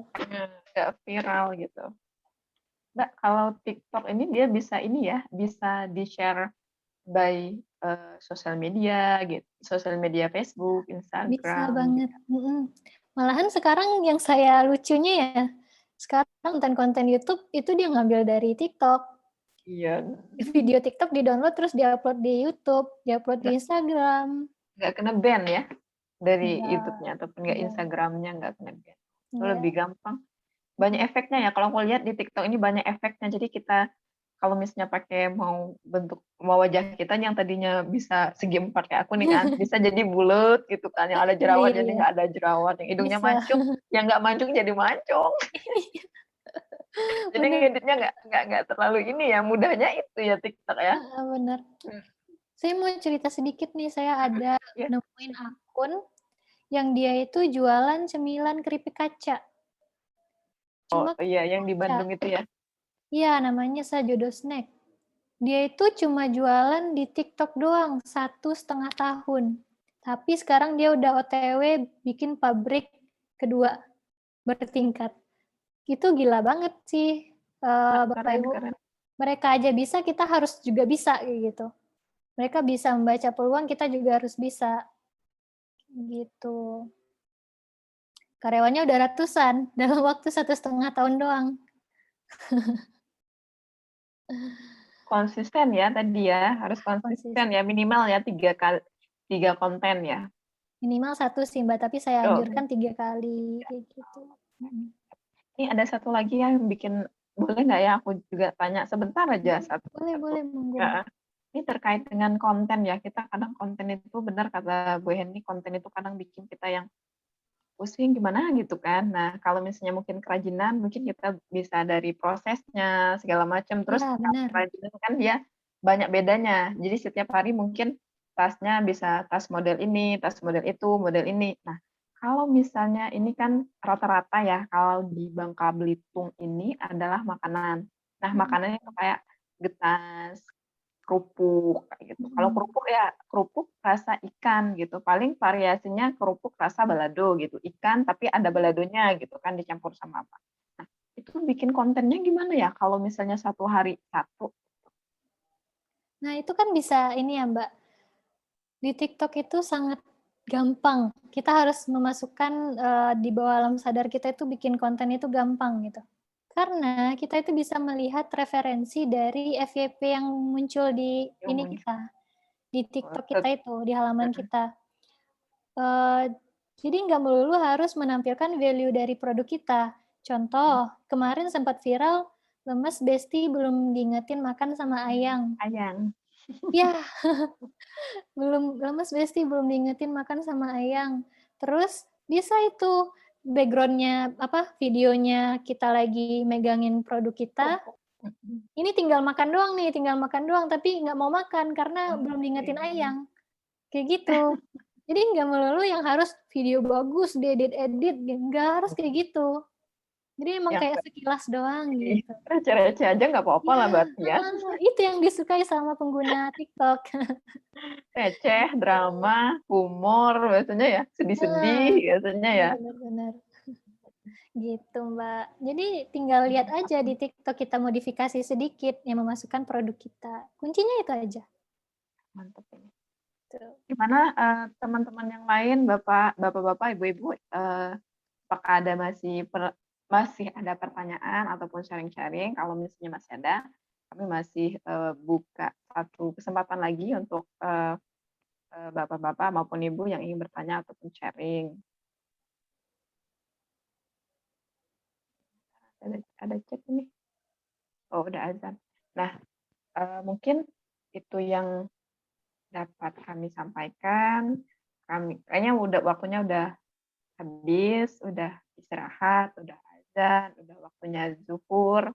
nggak viral gitu. Mbak, kalau TikTok ini dia bisa ini ya, bisa di-share by sosial media gitu, sosial media Facebook, Bisa Instagram. banget. Malahan sekarang yang saya lucunya ya, sekarang konten-konten YouTube itu dia ngambil dari TikTok. Iya. Video TikTok di-download terus di-upload di YouTube, di-upload di Instagram. Nggak kena ban ya dari Nggak. YouTube-nya ataupun nggak Instagram-nya nggak kena ban. Itu Nggak. lebih gampang. Banyak efeknya ya. Kalau aku lihat di TikTok ini banyak efeknya. Jadi kita kalau misalnya pakai mau wajah kita yang tadinya bisa segi 4 kayak aku nih kan, bisa jadi bulat gitu kan, yang ada jerawat jadi nggak ada jerawat, yang hidungnya Bisa. mancung, yang nggak mancung jadi mancung. Jadi ngeditnya nggak terlalu ini ya, mudahnya itu ya TikTok ya. Benar. Saya mau cerita sedikit nih, saya ada nemuin akun yang dia itu jualan cemilan keripik kaca. Cuma iya, yang di Bandung itu ya. Iya, namanya Sajodo Snack. Dia itu cuma jualan di TikTok doang 1,5 tahun. Tapi sekarang dia udah OTW bikin pabrik kedua bertingkat. Itu gila banget sih, Bapak Ibu. Mereka aja bisa, kita harus juga bisa kayak gitu. Mereka bisa membaca peluang, kita juga harus bisa. Gitu. Karyawannya udah ratusan dalam waktu 1,5 tahun doang. Konsisten ya tadi ya, harus konsisten ya, minimal ya 3 konten ya. Minimal 1 sih Mbak, tapi saya anjurkan 3 kali kayak gitu. Ini ada satu lagi yang bikin, boleh nggak ya aku juga tanya sebentar aja satu. Boleh, monggo. Ini terkait dengan konten ya, kita kadang konten itu benar kata Bu Heni, konten itu kadang bikin kita yang pusing gimana gitu kan. Nah, kalau misalnya mungkin kerajinan, mungkin kita bisa dari prosesnya segala macam. Terus kerajinan kan dia banyak bedanya. Jadi setiap hari mungkin tasnya bisa tas model ini, tas model itu, model ini. Nah, kalau misalnya ini kan rata-rata ya, kalau di Bangka Belitung ini adalah makanan. Nah, makanannya itu kayak getas, kerupuk kayak gitu. Kalau kerupuk ya kerupuk rasa ikan gitu. Paling variasinya kerupuk rasa balado gitu. Ikan tapi ada baladonya gitu kan dicampur sama apa. Nah, itu bikin kontennya gimana ya kalau misalnya 1 hari 1? Nah, itu kan bisa ini ya, Mbak, di TikTok itu sangat gampang. Kita harus memasukkan, di bawah alam sadar kita itu bikin konten itu gampang gitu. Karena kita itu bisa melihat referensi dari FYP yang muncul di Yang ini muncul. kita, di TikTok Tet kita itu, di halaman kita. Jadi nggak melulu harus menampilkan value dari produk kita. Contoh, kemarin sempat viral, lemes Besti belum diingetin makan sama Ayang. Ayang. Ya, lemes Besti belum diingetin makan sama Ayang. Terus bisa itu background-nya apa, videonya kita lagi megangin produk kita, ini tinggal makan doang nih, tinggal makan doang, tapi nggak mau makan karena belum diingetin Ayang. Kayak gitu. Jadi nggak melulu yang harus video bagus, diedit-edit, nggak harus kayak gitu. Jadi emang Yang kayak sekilas doang gitu. receh-receh aja nggak apa-apa lah Iya, berarti ya. itu yang disukai sama pengguna TikTok. Receh, drama, humor, biasanya ya sedih-sedih biasanya ya. Benar-benar. Gitu, Mbak. Jadi tinggal lihat aja di TikTok kita modifikasi sedikit yang memasukkan produk kita. Kuncinya itu aja. Mantap ini. Tuh. Gimana teman-teman yang lain, bapak-bapak, ibu-ibu, apakah ada masih ada pertanyaan ataupun sharing-sharing? Kalau misalnya masih ada, kami masih buka satu kesempatan lagi untuk bapak-bapak maupun ibu yang ingin bertanya ataupun sharing. Ada chat ini. Oh, udah azan. Nah, mungkin itu yang dapat kami sampaikan. Kayaknya waktunya udah habis, udah istirahat, udah azan, udah waktunya zuhur.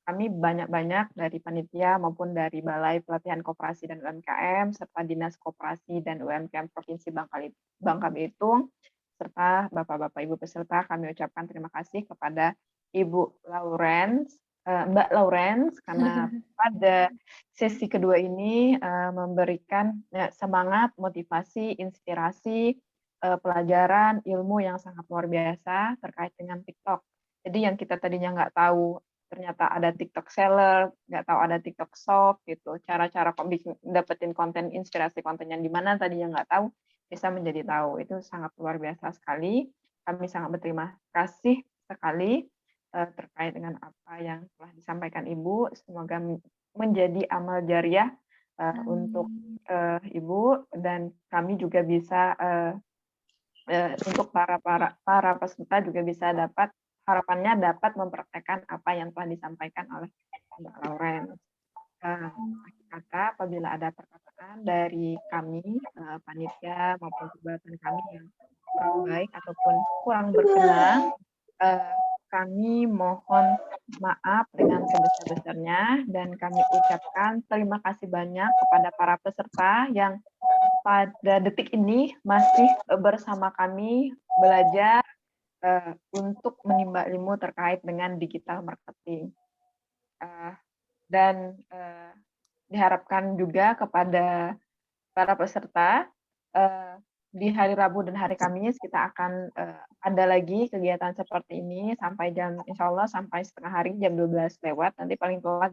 Kami banyak-banyak dari panitia maupun dari Balai Pelatihan Koperasi dan UMKM, serta Dinas Koperasi dan UMKM Provinsi Bangka Belitung, serta Bapak-Bapak Ibu peserta, kami ucapkan terima kasih kepada Ibu Lawrence, Mbak Lawrence, karena pada sesi kedua ini memberikan semangat, motivasi, inspirasi, pelajaran, ilmu yang sangat luar biasa terkait dengan TikTok. Jadi yang kita tadinya nggak tahu, ternyata ada TikTok seller, nggak tahu ada TikTok shop gitu. Cara-cara dapetin konten, inspirasi konten yang di mana tadinya nggak tahu, bisa menjadi tahu. Itu sangat luar biasa sekali. Kami sangat berterima kasih sekali terkait dengan apa yang telah disampaikan Ibu. Semoga menjadi amal jariah untuk Ibu, dan kami juga bisa untuk para peserta juga bisa harapannya dapat mempraktekkan apa yang telah disampaikan oleh Mbak Lawrence. Akhir kata, apabila ada perkataan dari kami, panitia maupun perbuatan kami yang kurang baik ataupun kurang berkenan, kami mohon maaf dengan sebesar-besarnya, dan kami ucapkan terima kasih banyak kepada para peserta yang pada detik ini masih bersama kami belajar untuk menimba ilmu terkait dengan digital marketing. Dan diharapkan juga kepada para peserta, di hari Rabu dan hari Kamis kita akan ada lagi kegiatan seperti ini sampai insya Allah sampai setengah hari jam 12 lewat, nanti paling telat jam